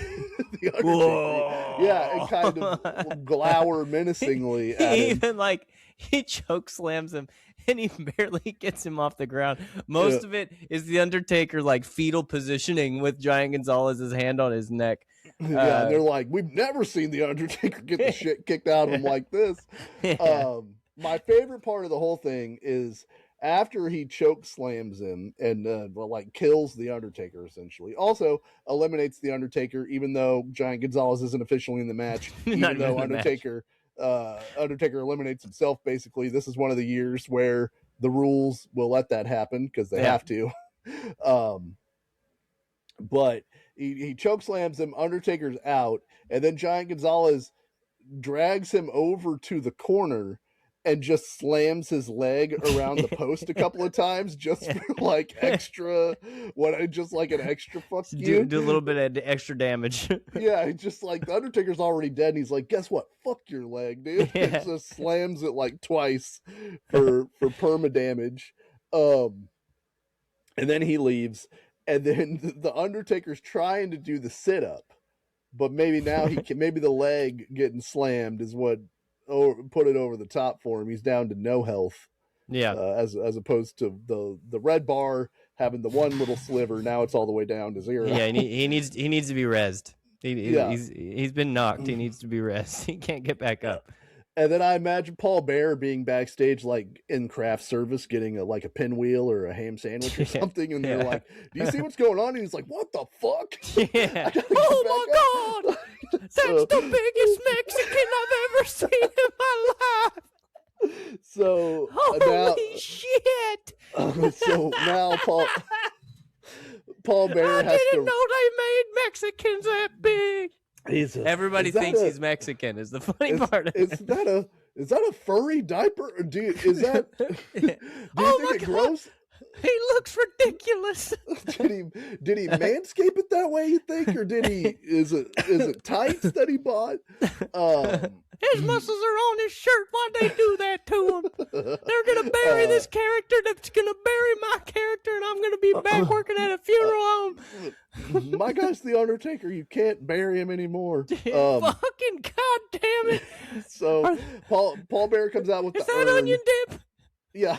Undertaker. Whoa. Yeah, and kind of glower menacingly at him. Even he choke slams him and he barely gets him off the ground. Most of it is the Undertaker fetal positioning with Giant Gonzalez's hand on his neck. Yeah, they're like, we've never seen the Undertaker get the shit kicked out of him like this. Yeah. My favorite part of the whole thing is after he choke slams him and kills the Undertaker, essentially. Also eliminates the Undertaker, even though Giant Gonzalez isn't officially in the match. Even though Undertaker eliminates himself. Basically, this is one of the years where the rules will let that happen because they have to. But he choke slams him. Undertaker's out, and then Giant Gonzalez drags him over to the corner and just slams his leg around the post a couple of times just for extra, just like an extra fuck you. Do a little bit of extra damage. Yeah, just the Undertaker's already dead, and he's like, guess what? Fuck your leg, dude. Yeah. And just slams it twice for perma damage. And then he leaves, and then the Undertaker's trying to do the sit up, but maybe now maybe the leg getting slammed is what put it over the top for him. He's down to no health. Yeah. As opposed to the red bar having the one little sliver. Now it's all the way down to zero. Yeah, he needs to be rezzed. He's been knocked. He needs to be rezzed. He can't get back up. And then I imagine Paul Bearer being backstage in craft service, getting a pinwheel or a ham sandwich or something, and they're like, "Do you see what's going on?" And he's like, "What the fuck?" Yeah. Oh my God, that's the biggest Mexican I've ever seen in my life. So holy shit! So now Paul Bearer has to. I didn't know they made Mexicans that big. Everybody thinks he's Mexican is the funny part of it. Is that a furry diaper? Is that do you think it grows? He looks ridiculous. Did he manscape it that way, you think, or is it tights that he bought? His muscles are on his shirt. Why'd they do that to him? They're gonna bury this character that's gonna bury my character, and I'm gonna be back working at a funeral home. My guy's the Undertaker. You can't bury him anymore. Fucking goddamn it! So Paul Bearer comes out with is that onion dip? Yeah.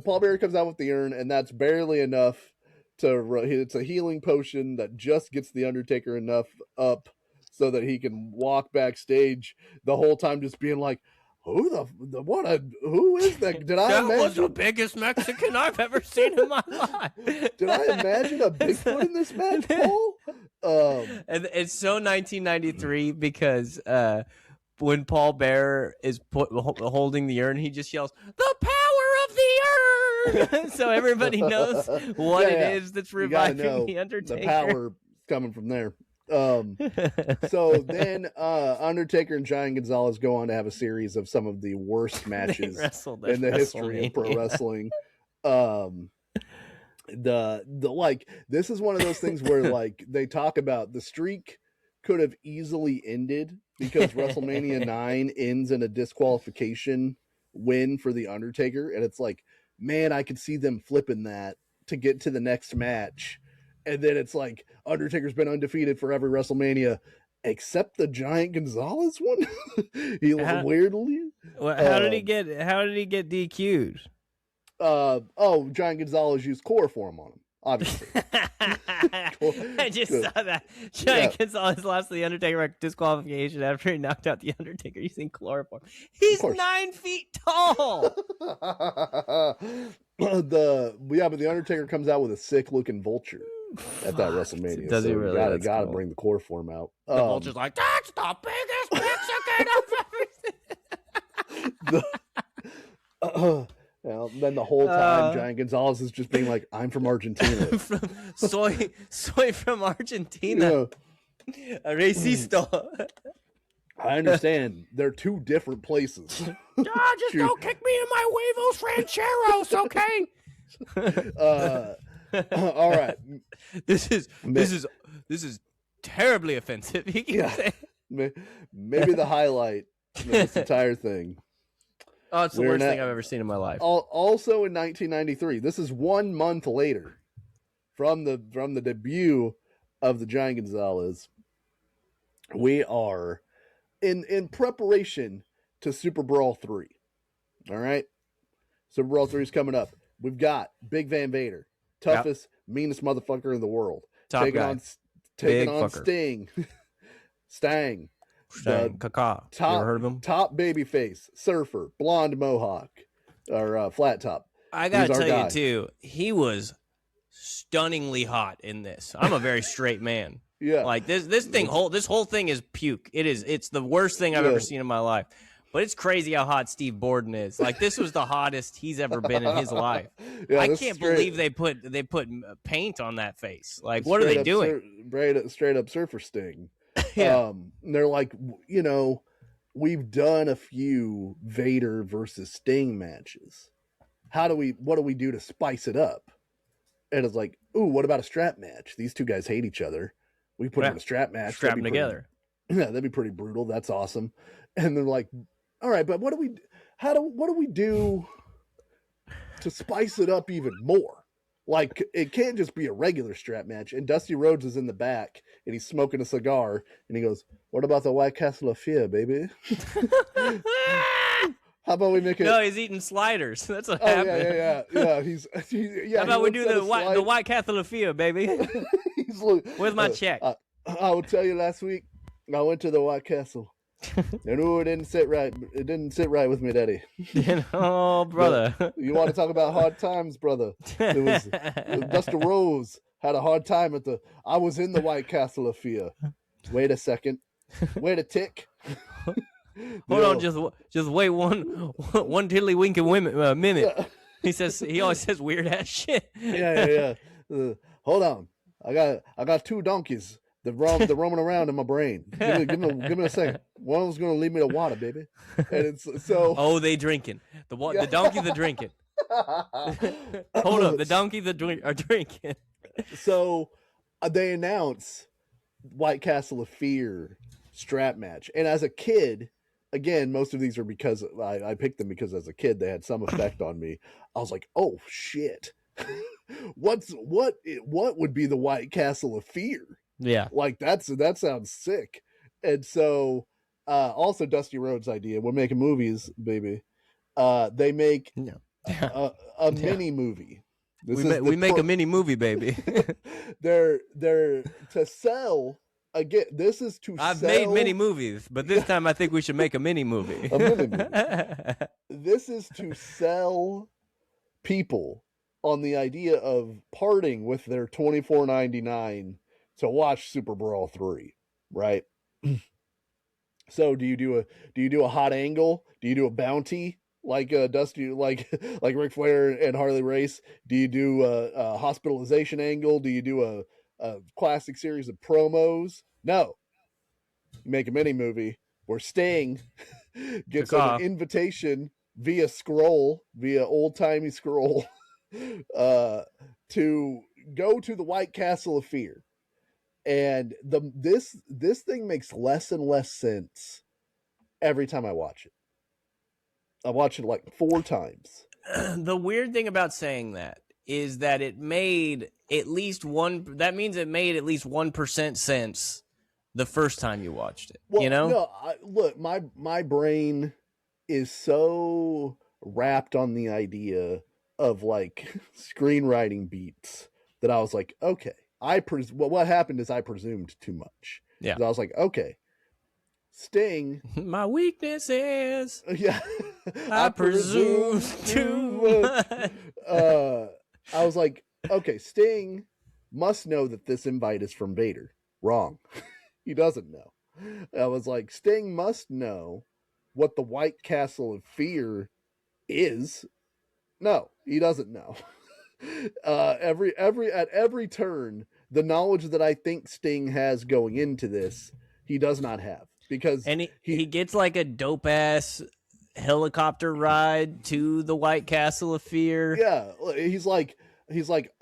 Paul Bearer comes out with the urn, and that's barely enough it's a healing potion that just gets the Undertaker enough up so that he can walk backstage the whole time just being like, who is that? That was the biggest Mexican I've ever seen in my life. Did I imagine a Bigfoot in this match, Paul? And it's so 1993 because when Paul Bearer is holding the urn, he just yells, "The power of the urn!" So everybody knows what it is that's reviving the Undertaker. The power coming from there. So then Undertaker and Giant Gonzalez go on to have a series of some of the worst matches in the history of pro wrestling. This is one of those things where like they talk about the streak could have easily ended because WrestleMania 9 ends in a disqualification win for the Undertaker, and it's like, man, I could see them flipping that to get to the next match. And then it's like Undertaker's been undefeated for every WrestleMania except the Giant Gonzalez one. He weirdly. Well, how did he get DQ'd? Giant Gonzalez used chloroform on him, obviously. I just saw that. Giant Gonzalez lost the Undertaker by disqualification after he knocked out the Undertaker using chloroform. He's 9 feet tall. But the Undertaker comes out with a sick looking vulture at that WrestleMania. Does he really? Gotta bring the chloroform out. The vulture's like, that's the biggest Mexican I've ever seen. Then the whole time, Giant Gonzalez is just being like, "I'm from Argentina." soy from Argentina. Yeah. Racista. I understand. They're two different places. Just don't kick me in my huevos rancheros, okay? All right. This is terribly offensive. You can say. Maybe the highlight of this entire thing. Oh, it's the worst thing I've ever seen in my life. Also in 1993, this is 1 month later from the debut of the Giant Gonzalez. We are in preparation to Superbrawl 3. All right? Superbrawl 3 is coming up. We've got Big Van Vader, toughest, meanest motherfucker in the world. Taking on Sting. Stang. Kaka. You ever heard of him? Top babyface, surfer, blonde mohawk, or flat top. I gotta tell you too, he was stunningly hot in this. I'm a very straight man. Yeah, like this whole thing is puke. It's the worst thing I've ever seen in my life. But it's crazy how hot Steve Borden is. Like this was the hottest he's ever been in his life. Yeah, I can't believe they put paint on that face. Like what are they doing? Straight up surfer Sting. Yeah. They're like, we've done a few Vader versus Sting matches. What do we do to spice it up? And it's like, ooh, what about a strap match? These two guys hate each other. We put them in a strap match. Strap them together. Yeah, that'd be pretty brutal. That's awesome. And they're like, all right, but what do we do to spice it up even more? Like, it can't just be a regular strap match. And Dusty Rhodes is in the back, and he's smoking a cigar, and he goes, what about the White Castle of Fear, baby? How about we make it... No, he's eating sliders. That's what happened. Yeah. How about we do the White Castle of Fear, baby? Where's my check? I will tell you, last week, I went to the White Castle. And it didn't sit right. It didn't sit right with me, Daddy. Oh, brother! But you want to talk about hard times, brother? It was Dusty Rhodes had a hard time I was in the White Castle of Fear. Wait a second. Wait a tick. Hold on, just wait one tiddly minute. Yeah. He always says weird ass shit. Yeah. Hold on, I got two donkeys. They're roaming around in my brain. Give me a second. One of them's gonna lead me to water, baby. And it's so. Oh, they drinking. The donkeys are drinking. Hold up, the donkey are drinking. So they announce White Castle of Fear strap match, and as a kid, again, most of these are because I picked them because as a kid they had some effect on me. I was like, oh shit, what would be the White Castle of Fear? Yeah, like that sounds sick. And so also Dusty Rhodes' idea, we're making movies, baby. They make a mini movie. We make a mini movie, baby. they're to sell. Again, this is to I've sell... made many movies, but this time I think we should make a mini movie. A mini movie. This is to sell people on the idea of parting with their $24.99 to watch Superbrawl 3, right? So do you do a hot angle? Do you do a bounty like Dusty, like Ric Flair and Harley Race? Do you do a hospitalization angle? Do you do a classic series of promos? No. You make a mini movie where Sting gets an invitation via old-timey scroll to go to the White Castle of Fear. And this thing makes less and less sense every time I watch it. I watched it like 4 times. The weird thing about saying that is that it made at least that means it made at least 1% sense the first time you watched it. Well, you know? No, look, my brain is so wrapped on the idea of like screenwriting beats that I was like, okay, what happened is I presumed too much. Yeah. I was like, okay, Sting. My weakness is. Yeah. I presume too much. I was like, okay, Sting must know that this invite is from Vader. Wrong. He doesn't know. I was like, Sting must know what the White Castle of Fear is. No, he doesn't know. At every turn, the knowledge that I think Sting has going into this, he does not have. Because he gets like a dope ass helicopter ride to the White Castle of Fear. Yeah, he's like,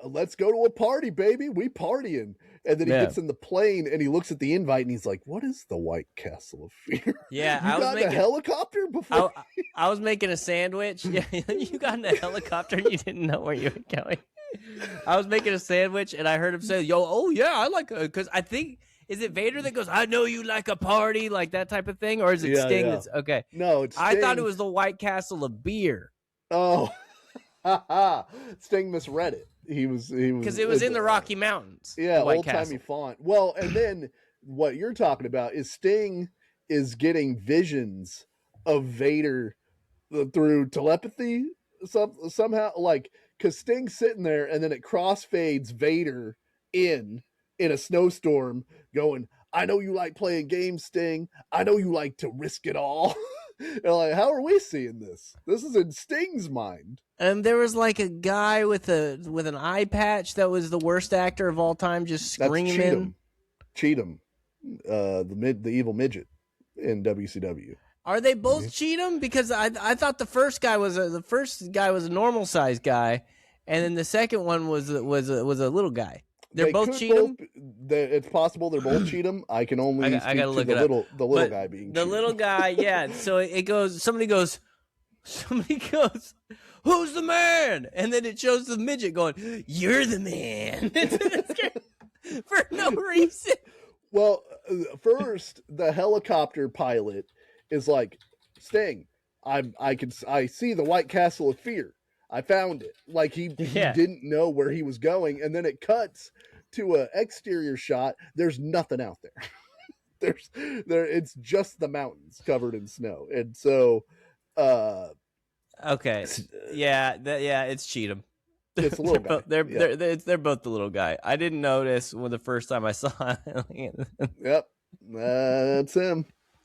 let's go to a party, baby. We partying. And then he gets in the plane and he looks at the invite and he's like, what is the White Castle of Fear? Yeah, I was making a helicopter before. I was making a sandwich. Yeah, you got in a helicopter and you didn't know where you were going. I was making a sandwich and I heard him say, oh yeah, I like it. Because I think, is it Vader that goes, I know you like a party, like that type of thing? Or is it Sting that's, okay. No, it's Sting. I thought it was the White Castle of Beer. Oh, Sting misread it. He was because it was in the Rocky Mountains. Yeah, old-timey font. Well, and then what you're talking about is Sting is getting visions of Vader through telepathy somehow, like, because Sting's sitting there and then it crossfades Vader in a snowstorm going, I know you like playing games, Sting. I know you like to risk it all. And like, how are we seeing this? This is in Sting's mind. And there was like a guy with an eye patch that was the worst actor of all time, just screaming. Cheatham, the evil midget in WCW. Are they both Cheatham? Because I thought the first guy was a normal sized guy, and then the second one was a little guy. They're both Cheatham. It's possible they're both Cheatham. I can only speak I gotta look to it the little guy being the Cheatham. little guy. Yeah. So it goes. Somebody goes. Who's the man? And then it shows the midget going, you're the man. For no reason. Well, first the helicopter pilot is like, Sting, I see the White Castle of Fear. I found it. Like he didn't know where he was going, and then it cuts to an exterior shot. There's nothing out there. It's just the mountains covered in snow. And so okay. Yeah, it's Cheatham. It's a little guy. They're both the little guy. I didn't notice when the first time I saw it. Yep. That's him.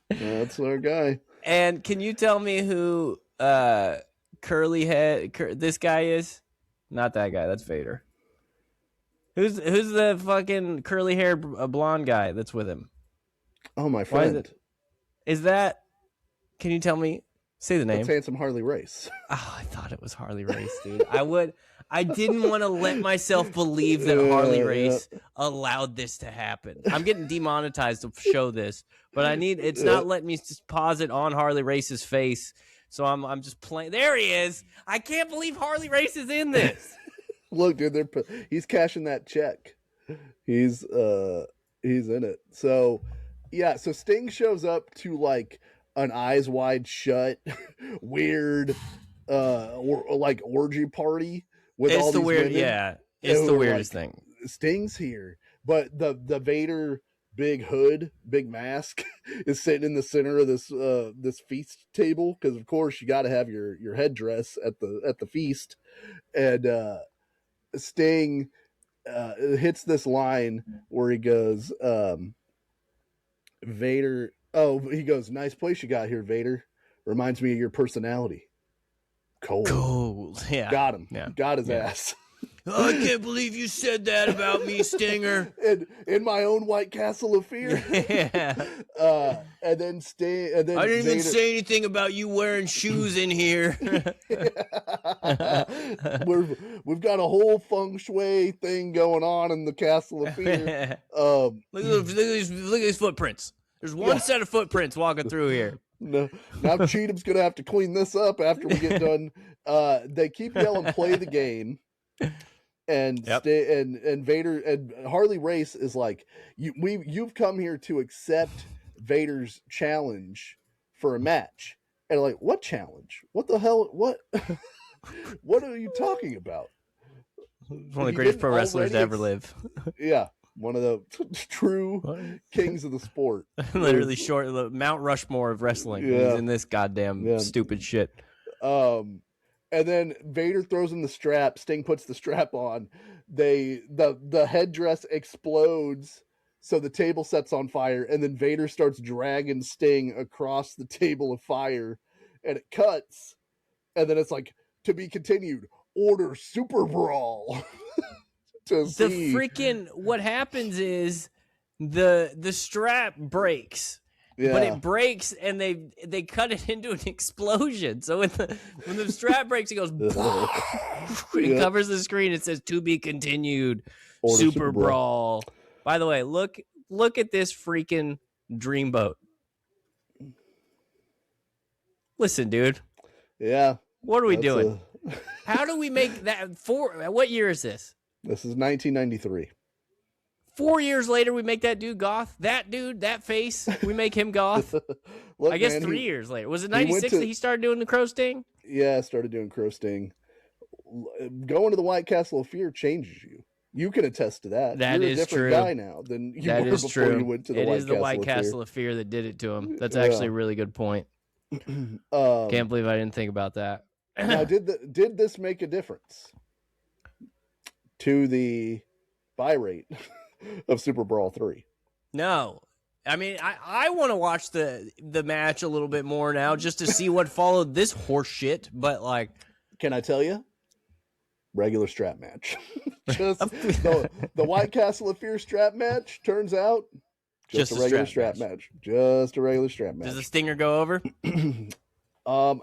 That's our guy. And can you tell me who curly head this guy is? Not that guy, that's Vader. Who's the fucking curly hair blonde guy that's with him? Oh, my friend. Is that, can you tell me? Say the name. That's Handsome Harley Race. Oh, I thought it was Harley Race, dude. I didn't want to let myself believe that Harley Race allowed this to happen. I'm getting demonetized to show this, but it's not letting me just pause it on Harley Race's face. So I'm just playing. There he is. I can't believe Harley Race is in this. Look, dude, he's cashing that check. He's in it. So, yeah, so Sting shows up to like an eyes wide shut, weird, like orgy party with all these women. Yeah, it's the weirdest thing. Sting's here, but the Vader big hood, big mask is sitting in the center of this feast table because of course you got to have your headdress at the feast, and Sting hits this line where he goes, Vader. Oh, he goes, nice place you got here, Vader. Reminds me of your personality. Cold. Yeah. Got him. Yeah. Got his ass. Oh, I can't believe you said that about me, Stinger. in my own White Castle of Fear. Yeah. And then I didn't even say anything about you wearing shoes in here. We've got a whole feng shui thing going on in the Castle of Fear. Look at these footprints. There's one set of footprints walking through here. No, now Cheatham's gonna have to clean this up after we get done. They keep yelling, "Play the game," and and Vader and Harley Race is like, "You've come here to accept Vader's challenge for a match," and like, "What challenge? What the hell? What? What are you talking about?" One of the greatest pro wrestlers to ever live. Yeah. One of the true kings of the sport. Literally the Mount Rushmore of wrestling. Yeah. He's in this goddamn stupid shit. And then Vader throws him the strap. Sting puts the strap on. The headdress explodes, so the table sets on fire, and then Vader starts dragging Sting across the table of fire, and it cuts, and then it's like, to be continued, order Superbrawl. What happens is the strap breaks, but it breaks and they cut it into an explosion. So when the strap breaks, it goes, it covers the screen. It says to be continued, Superbrawl. By the way, look at this freaking dreamboat. Listen, dude. Yeah. What are we doing? How do we make that what year is this? This is 1993. 4 years later, we make that dude goth. That dude, that face, we make him goth. Look, I guess 3 years later. Was it 96 that he started doing the Crow Sting? Yeah, started doing Crow Sting. Going to the White Castle of Fear changes you. You can attest to that. You're a different guy now than you were before you went to the White Castle of Fear. It is the White Castle of Fear that did it to him. That's actually a really good point. Can't believe I didn't think about that. Now, did this make a difference to the buy rate of Superbrawl 3? No. I mean, I want to watch the match a little bit more now just to see what followed this horse shit, but like... Can I tell you? Regular strap match. Just the White Castle of Fear strap match turns out just a regular strap match. Just a regular strap match. Does the Stinger go over?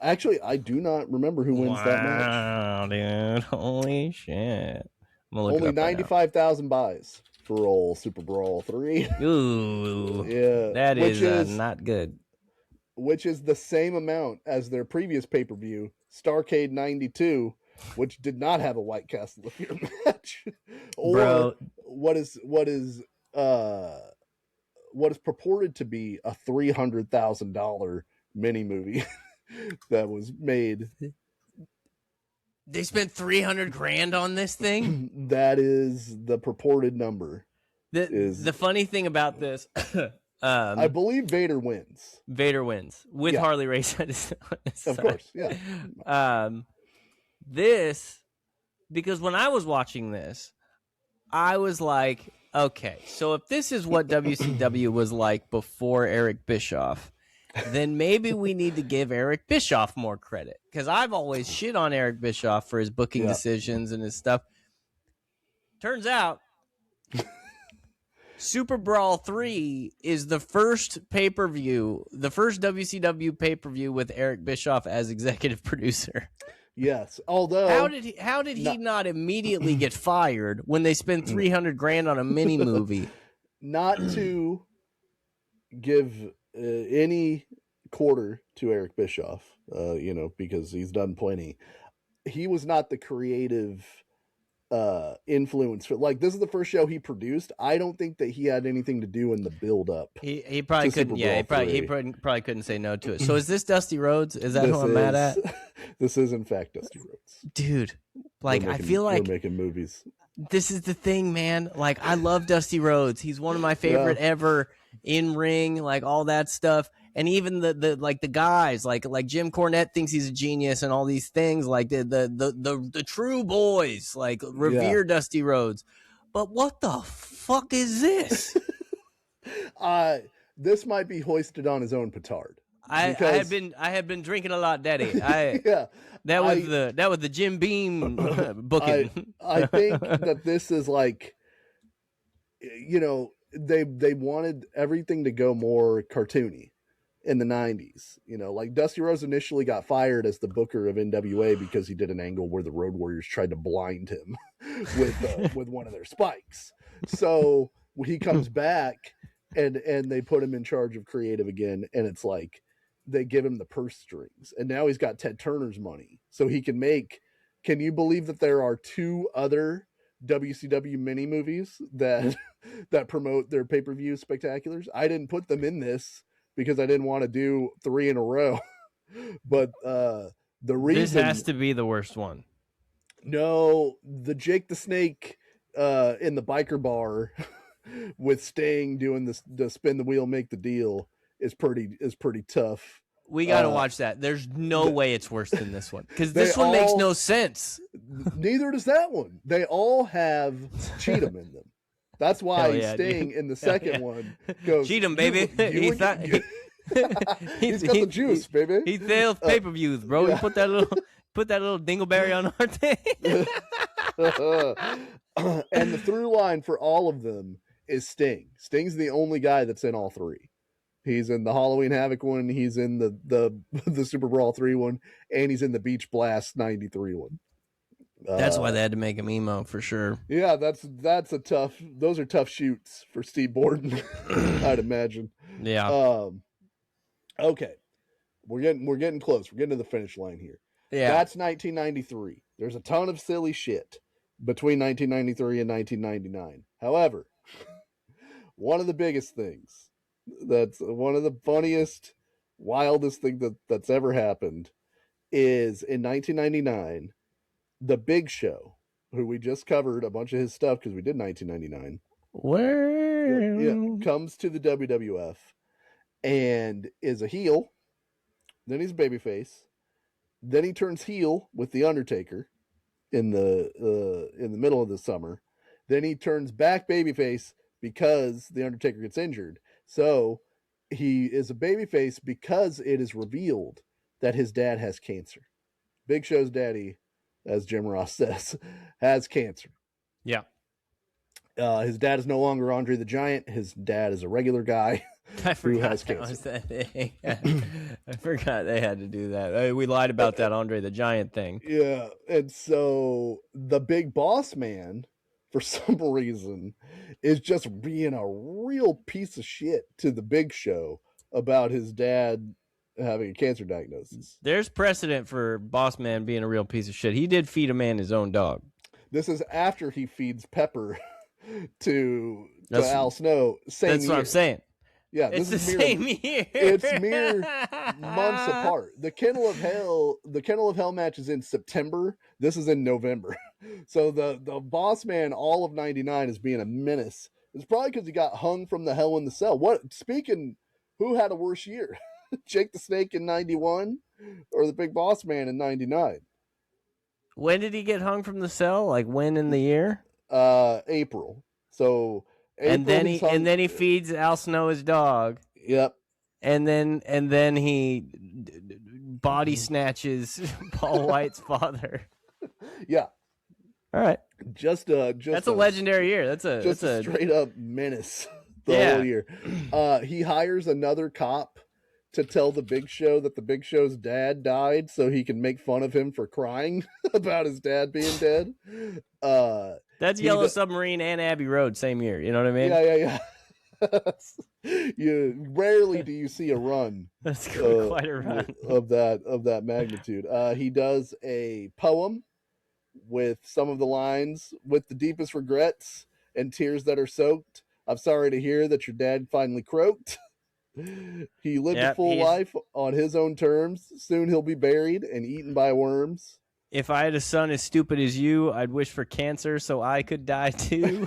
Actually, I do not remember who wins that match. Wow, dude. Holy shit. Only 95,000 buys for old Superbrawl 3. Ooh. Yeah. That is not good. Which is the same amount as their previous pay-per-view, Starrcade 92, which did not have a White Castle of Fear match. Or what is purported to be a $300,000 mini movie that was made. They spent $300,000 on this thing. That is the purported number. The funny thing about this, I believe Vader wins. Vader wins with Harley Race on his of course, yeah. Because when I was watching this, I was like, okay, so if this is what WCW was like before Eric Bischoff, then maybe we need to give Eric Bischoff more credit, because I've always shit on Eric Bischoff for his booking decisions and his stuff. Turns out Superbrawl 3 is the first pay-per-view, the first WCW pay-per-view with Eric Bischoff as executive producer. Yes, although how did he not immediately get fired when they spent $300,000 on a mini movie? Not to give any quarter to Eric Bischoff, because he's done plenty. He was not the creative influence for, like, this is the first show he produced. I don't think that he had anything to do in the build up. He probably couldn't. Yeah, he probably couldn't say no to it. So is this Dusty Rhodes? Is that who I'm mad at? This is in fact Dusty Rhodes, dude. Like, I feel like we're making movies. This is the thing, man. Like, I love Dusty Rhodes. He's one of my favorite ever in ring, like all that stuff. And even the guys like Jim Cornette thinks he's a genius and all these things, like the true boys like revere Dusty Rhodes. But what the fuck is this? This might be hoisted on his own petard. I had been drinking a lot, Daddy. That was the Jim Beam booking. I think that this is like, they wanted everything to go more cartoony in the 90s. Like Dusty Rhodes initially got fired as the booker of NWA because he did an angle where the Road Warriors tried to blind him with one of their spikes. So he comes back and they put him in charge of creative again, and it's like they give him the purse strings, and now he's got Ted Turner's money, so he can make. Can you believe that there are 2 other WCW mini movies that promote their pay-per-view spectaculars? I didn't put them in this because I didn't want to do 3 in a row. But the reason this has to be the worst one. No, the Jake the Snake in the biker bar with Sting doing the spin the wheel, make the deal is pretty tough. We got to watch that. There's no way it's worse than this one, because this one makes no sense. Neither does that one. They all have Cheatham in them. That's why Sting in the second one goes, Cheatham, baby. He's got the juice, baby. He sells pay-per-views, bro. He put that little dingleberry on our thing. And the through line for all of them is Sting. Sting's the only guy that's in all 3. He's in the Halloween Havoc one, he's in the Super Brawl 3 one, and he's in the Beach Blast 93 one. That's why they had to make him emo for sure. Yeah, those are tough shoots for Steve Borden, I'd imagine. Yeah. Okay. We're getting close. We're getting to the finish line here. Yeah. That's 1993. There's a ton of silly shit between 1993 and 1999. However, one of the biggest things, that's one of the funniest, wildest thing that's ever happened, is in 1999, the Big Show, who we just covered a bunch of his stuff because we did 1999. Comes to the WWF and is a heel. Then he's a babyface. Then he turns heel with the Undertaker in the middle of the summer. Then he turns back babyface because the Undertaker gets injured. So he is a babyface because it is revealed that his dad has cancer. Big Show's daddy, as Jim Ross says, has cancer. Yeah. His dad is no longer Andre the Giant. His dad is a regular guy who has cancer. I forgot they had to do that. We lied about that Andre the Giant thing. Yeah. And so the Big Boss Man, for some reason, is just being a real piece of shit to the Big Show about his dad having a cancer diagnosis. There's precedent for Boss Man being a real piece of shit. He did feed a man his own dog. This is after he feeds Pepper to Al Snow. That's what I'm saying. Yeah, it's the same year. It's mere months apart. The Kennel of Hell match is in September. This is in November. So the Boss Man all of 99 is being a menace. It's probably because he got hung from the Hell in the Cell. Who had a worse year? Jake the Snake in 91 or the Big Boss Man in 99? When did he get hung from the cell? Like when in the year? April. So April, and then he feeds Al Snow his dog. Yep. And then he body snatches Paul White's father. Yeah. All right. Just that's a legendary year. That's a straight up menace the whole year. He hires another cop to tell the Big Show that the Big Show's dad died, so he can make fun of him for crying about his dad being dead. That's Yellow Submarine and Abbey Road, same year. You know what I mean? Yeah. Rarely do you see a run. That's quite a run of that magnitude. He does a poem with some of the lines, with the deepest regrets and tears that are soaked. I'm sorry to hear that your dad finally croaked. He lived a full life on his own terms. Soon he'll be buried and eaten by worms. If I had a son as stupid as you, I'd wish for cancer so I could die too.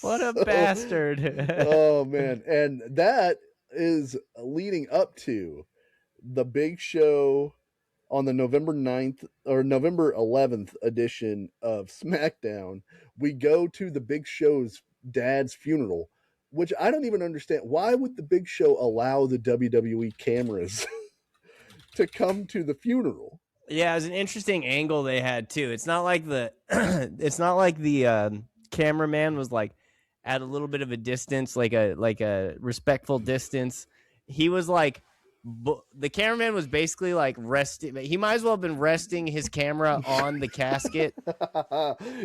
What a bastard. Oh, man. And that is leading up to the Big Show on the November 9th or November 11th edition of SmackDown. We go to the Big Show's dad's funeral, which I don't even understand. Why would the Big Show allow the WWE cameras to come to the funeral? Yeah, it was an interesting angle they had too. It's not like the cameraman was like at a little bit of a distance, like a respectful distance. He was like, the cameraman was basically like resting. He might as well have been resting his camera on the casket.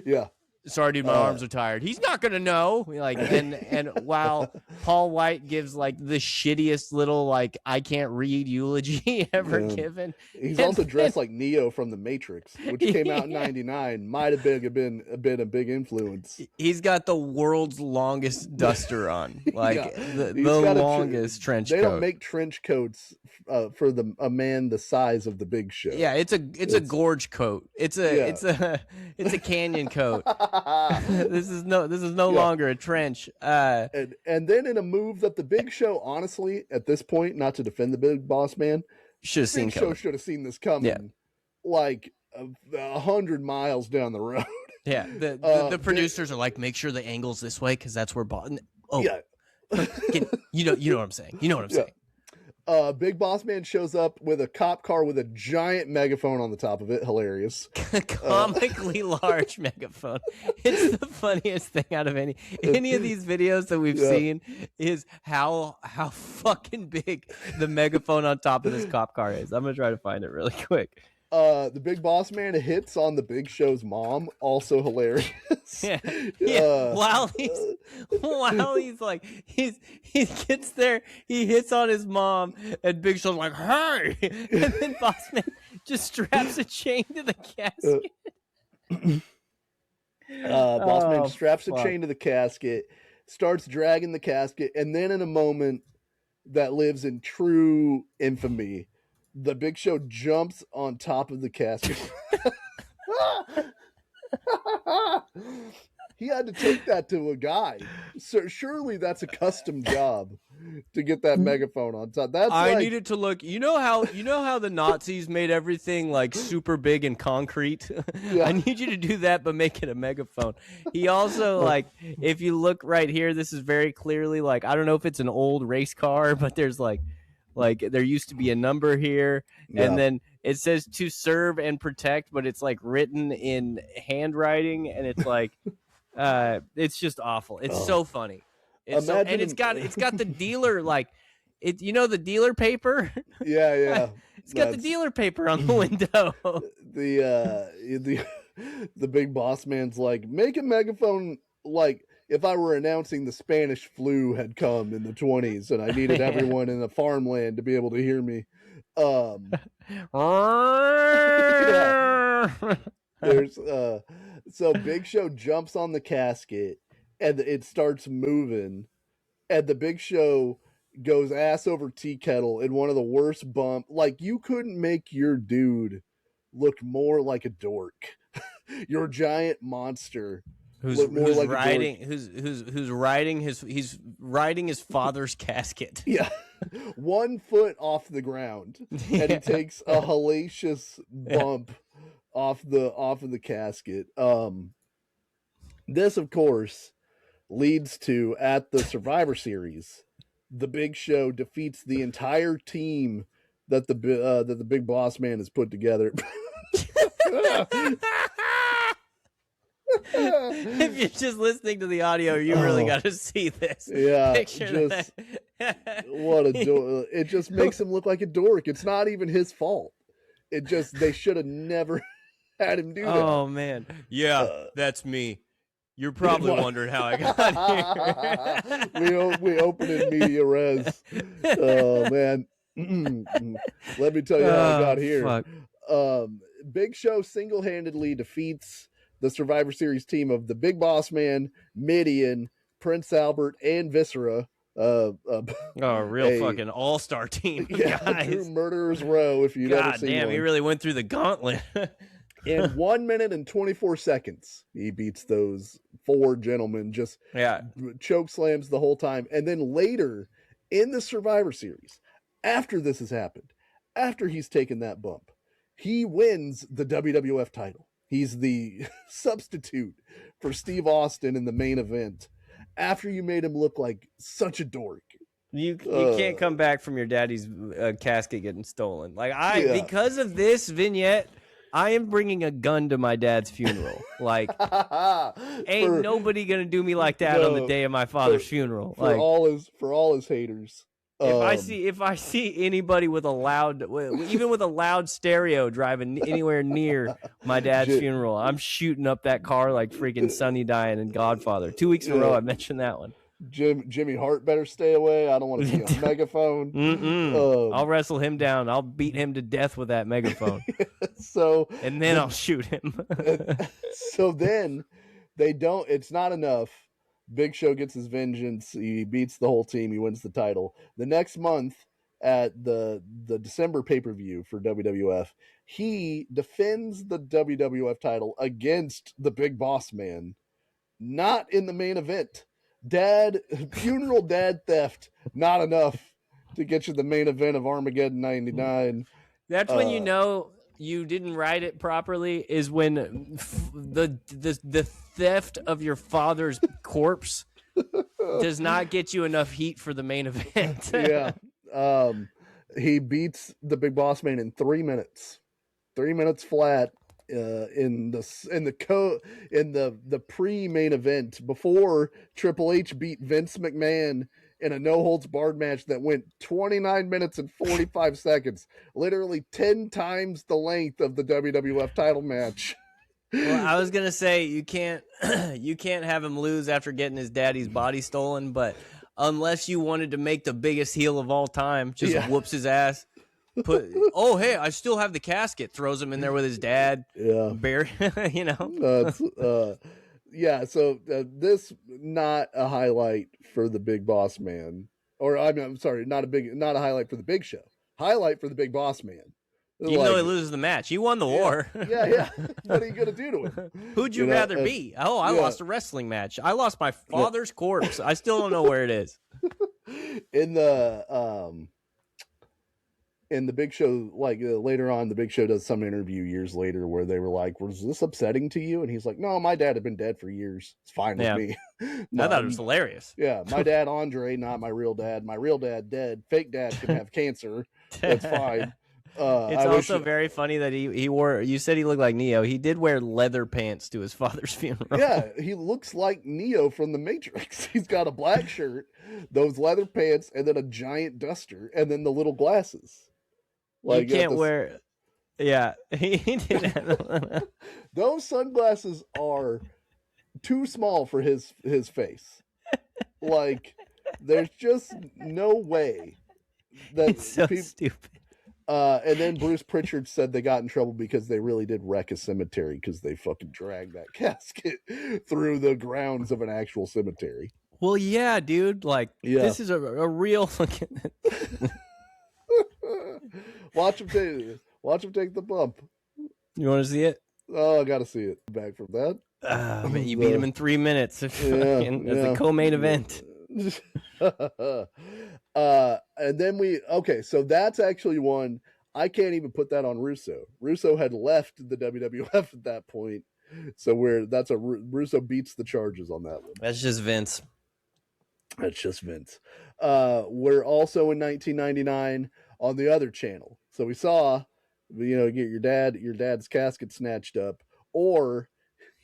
Yeah. Sorry, dude, my arms are tired. He's not gonna know. Like, and while Paul White gives like the shittiest little like I can't read eulogy ever given. He's also dressed like Neo from The Matrix, which came out in '99. Might have been a big influence. He's got the world's longest duster on, like the longest trench coat. They don't make trench coats for a man the size of the Big Show. Yeah, it's a gorge coat. It's a canyon coat. This is no longer a trench. And then in a move that the Big Show, honestly, at this point, not to defend the Big Boss Man, should have seen this coming, like 100 miles down the road. Yeah, the producers are like, make sure the angle's this way because that's where you know what I'm saying. You know what I'm saying. Big Boss Man shows up with a cop car with a giant megaphone on the top of it. Hilarious. Comically large megaphone. It's the funniest thing out of any of these videos that we've seen is how fucking big the megaphone on top of this cop car is. I'm going to try to find it really quick. The Big Boss Man hits on the Big Show's mom, also hilarious. While he's like he gets there, he hits on his mom, and Big Show's like, "Hey!" And then Boss Man just straps a chain to the casket. Boss Man straps a chain to the casket, starts dragging the casket, and then in a moment that lives in true infamy, the Big Show jumps on top of the casket. He had to take that to a guy. So surely that's a custom job to get that megaphone on top. I needed to look. You know how the Nazis made everything like super big and concrete? I need you to do that, but make it a megaphone. He also, like, if you look right here, this is very clearly like, I don't know if it's an old race car, but there's like there used to be a number here, and then it says to serve and protect, but it's like written in handwriting, and it's like it's just awful. It's so funny. It's got the dealer, like, it, you know, the dealer paper. Yeah. It's got the dealer paper on the window. The Big Boss Man's like, make a megaphone like if I were announcing the Spanish flu had come in the 1920s and I needed everyone in the farmland to be able to hear me. There's so Big Show jumps on the casket and it starts moving, and the Big Show goes ass over tea kettle in one of the worst bump. Like, you couldn't make your dude look more like a dork. Your giant monster. Who's riding his father's casket. Yeah. 1 foot off the ground. And he takes a hellacious bump off of the casket. This, of course, leads to, at the Survivor Series, the Big Show defeats the entire team that the Big Boss Man has put together. If you're just listening to the audio, you really got to see this. Yeah, Picture just what a dork. It just makes him look like a dork. It's not even his fault. It just, they should have never had him do that. Oh man, yeah, that's me. You're probably wondering how I got here. we open in media res. Oh man, let me tell you how I got here. Fuck. Big Show single-handedly defeats the Survivor Series team of the Big Boss Man, Midian, Prince Albert, and Viscera. Real fucking all-star team, guys. Through Murderer's Row, if you've ever seen damn, one. he really went through the gauntlet. In 1 minute and 24 seconds, he beats those four gentlemen, just choke slams the whole time. And then later in the Survivor Series, after this has happened, after he's taken that bump, he wins the WWF title. He's the substitute for Steve Austin in the main event after you made him look like such a dork. You can't come back from your daddy's casket getting stolen. Because of this vignette, I am bringing a gun to my dad's funeral. Like, ain't nobody gonna do me like that on the day of my father's funeral. For all his haters. If I see anybody with even with a loud stereo driving anywhere near my dad's funeral, I'm shooting up that car like freaking Sonny Diane and Godfather. 2 weeks in a row, I mentioned that one. Jimmy Hart better stay away. I don't want to see a megaphone. I'll wrestle him down. I'll beat him to death with that megaphone. And then I'll shoot him. So then they don't. It's not enough. Big Show gets his vengeance. He beats the whole team. He wins the title. The next month at the December pay-per-view for WWF, he defends the WWF title against the Big Boss Man. Not in the main event. Funeral dad theft. Not enough to get you the main event of Armageddon 99. That's when you know you didn't write it properly, is when the theft of your father's corpse does not get you enough heat for the main event. He beats the Big Boss Man in 3 minutes. 3 minutes flat in the pre-main event before Triple H beat Vince McMahon in a no-holds-barred match that went 29 minutes and 45 seconds, literally 10 times the length of the WWF title match. Well, I was gonna say you can't have him lose after getting his daddy's body stolen, but unless you wanted to make the biggest heel of all time, just whoops his ass. Hey, I still have the casket. Throws him in there with his dad. Yeah, Barry. So this not a highlight for the Big Boss Man, or I'm sorry, not a highlight for the Big Show. Highlight for the Big Boss Man. Even though he loses the match, he won the war. Yeah. What are you gonna do to him? Who'd you rather be? Oh, I lost a wrestling match. I lost my father's corpse. I still don't know where it is. In the Big Show, later on, the Big Show does some interview years later where they were like, "Was this upsetting to you?" And he's like, "No, my dad had been dead for years. It's fine with me." I thought it was hilarious. Yeah, my dad Andre, not my real dad. My real dad dead. Fake dad can have cancer. That's fine. It's also very funny that he wore. You said he looked like Neo. He did wear leather pants to his father's funeral. Yeah, he looks like Neo from the Matrix. He's got a black shirt, those leather pants, and then a giant duster, and then the little glasses. You can't wear. Yeah, he did. Those sunglasses are too small for his face. There's just no way that it's so stupid. And then Bruce Pritchard said they got in trouble because they really did wreck a cemetery because they fucking dragged that casket through the grounds of an actual cemetery. Well, yeah, dude. This is a real fucking. Watch him take the bump. You want to see it? Oh, I got to see it. Back from that. Man, you beat him in 3 minutes. That's the co-main event. And then so that's actually one. I can't even put that on Russo. Russo had left the WWF at that point. So Russo beats the charges on that one. That's just Vince. We're also in 1999 on the other channel. So we saw get your dad's casket snatched up, or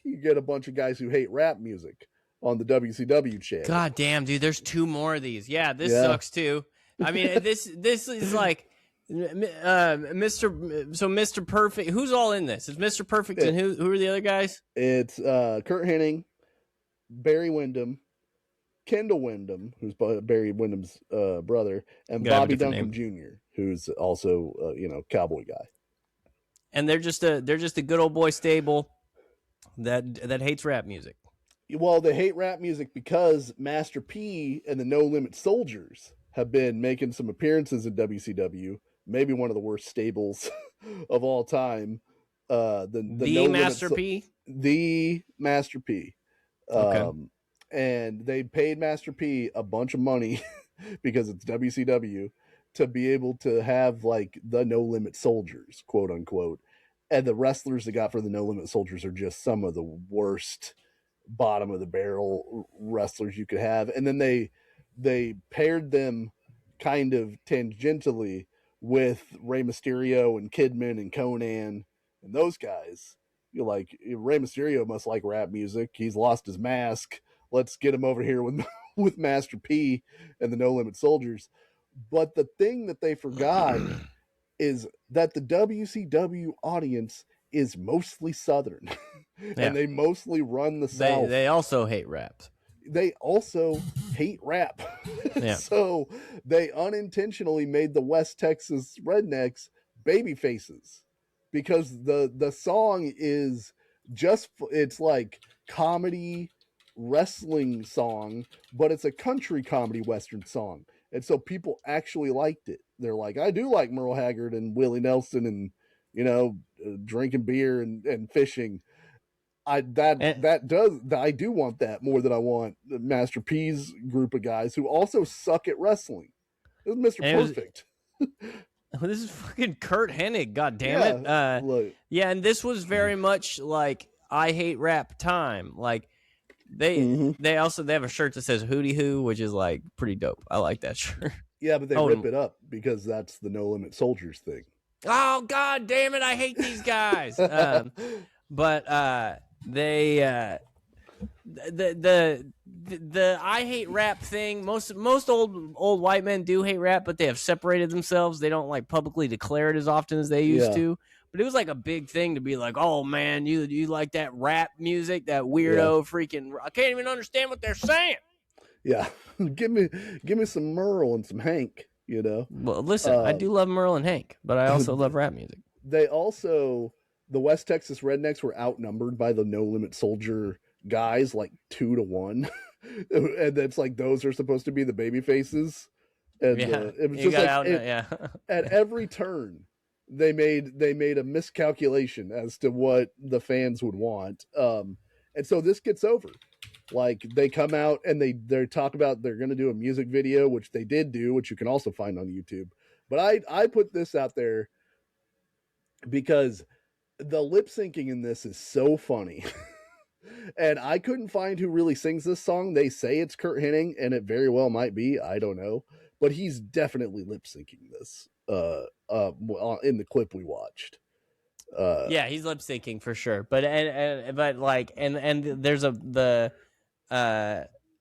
you get a bunch of guys who hate rap music on the WCW channel. God damn, dude, there's 2 more of these. Yeah, this sucks too. I mean, this is like Mr. Perfect. Who's all in this? It's Mr. Perfect and who are the other guys? It's Kurt Hennig, Barry Windham, Kendall Windham, who's Barry Windham's brother, and Bobby Duncan Jr., who's also cowboy guy. And they're just a good old boy stable that hates rap music. Well, they hate rap music because Master P and the No Limit Soldiers have been making some appearances in WCW. Maybe one of the worst stables of all time. The Master P. The Master P. Okay. And they paid Master P a bunch of money because it's WCW to be able to have like the No Limit Soldiers, quote unquote. And the wrestlers they got for the No Limit Soldiers are just some of the worst bottom of the barrel wrestlers you could have. And then they paired them kind of tangentially with Rey Mysterio and Kidman and Conan and those guys. You're like, Rey Mysterio must like rap music. He's lost his mask. Let's get him over here with Master P and the No Limit Soldiers. But the thing that they forgot is that the WCW audience is mostly Southern. And they mostly run the South. They also hate rap. They also hate rap. Yeah. So they unintentionally made the West Texas rednecks baby faces because the song is it's like comedy wrestling song, but it's a country comedy Western song. And so people actually liked it. They're like, I do like Merle Haggard and Willie Nelson and, drinking beer and fishing. I do want that more than I want Master P's group of guys who also suck at wrestling. This is Mr. Perfect. This is fucking Kurt Hennig, god damn it. And this was very much like I hate rap time. Like they have a shirt that says Hootie Hoo, which is like pretty dope. I like that shirt. Yeah, but they rip it up because that's the No Limit Soldiers thing. Oh god damn it, I hate these guys. But the I hate rap thing. Most old white men do hate rap, but they have separated themselves. They don't like publicly declare it as often as they used to. But it was like a big thing to be like, oh man, you like that rap music, that weirdo freaking. I can't even understand what they're saying. Yeah, give me some Merle and some Hank. Well, listen, I do love Merle and Hank, but I also love rap music. The West Texas rednecks were outnumbered by the No Limit Soldier guys like 2-1. And that's like, those are supposed to be the baby faces. And it was just like, at every turn they made a miscalculation as to what the fans would want. And so this gets over. Like they come out and they talk about they're going to do a music video, which they did do, which you can also find on YouTube. But I put this out there because the lip syncing in this is so funny. And I couldn't find who really sings this song. They say it's Kurt Hennig, and it very well might be. I don't know. But he's definitely lip syncing this in the clip we watched. Yeah, he's lip syncing for sure. But there's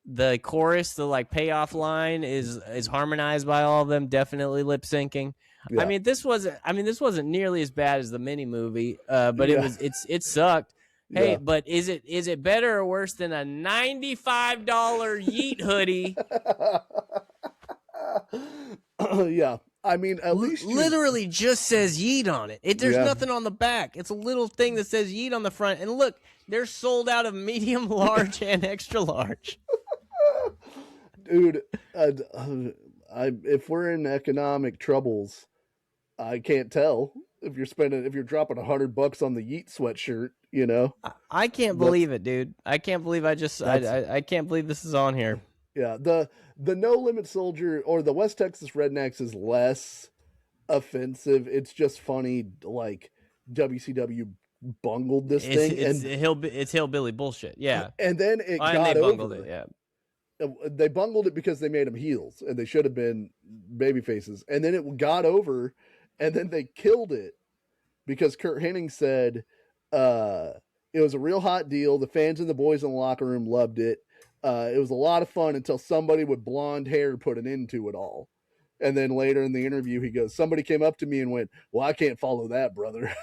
the chorus, the like payoff line is harmonized by all of them, definitely lip syncing. Yeah. I mean, this wasn't nearly as bad as the mini movie, but it sucked. Hey, but is it better or worse than a $95 Yeet hoodie? Yeah. I mean, at least literally just says Yeet on it. There's nothing on the back. It's a little thing that says Yeet on the front. And look, they're sold out of medium, large, and extra large. Dude, if we're in economic troubles, I can't tell if you're dropping $100 on the Yeet sweatshirt. I can't believe it, dude. I can't believe I can't believe this is on here. Yeah, the No Limit Soldier or the West Texas Rednecks is less offensive. It's just funny, like WCW bungled this thing. It's hillbilly bullshit. Yeah, and then it got bungled over. It. Yeah, they bungled it because they made them heels, and they should have been baby faces. And then it got over, and then they killed it because Kurt Hennig said it was a real hot deal. The fans and the boys in the locker room loved it. It was a lot of fun until somebody with blonde hair put an end to it all. And then later in the interview, he goes, somebody came up to me and went, well, I can't follow that, brother.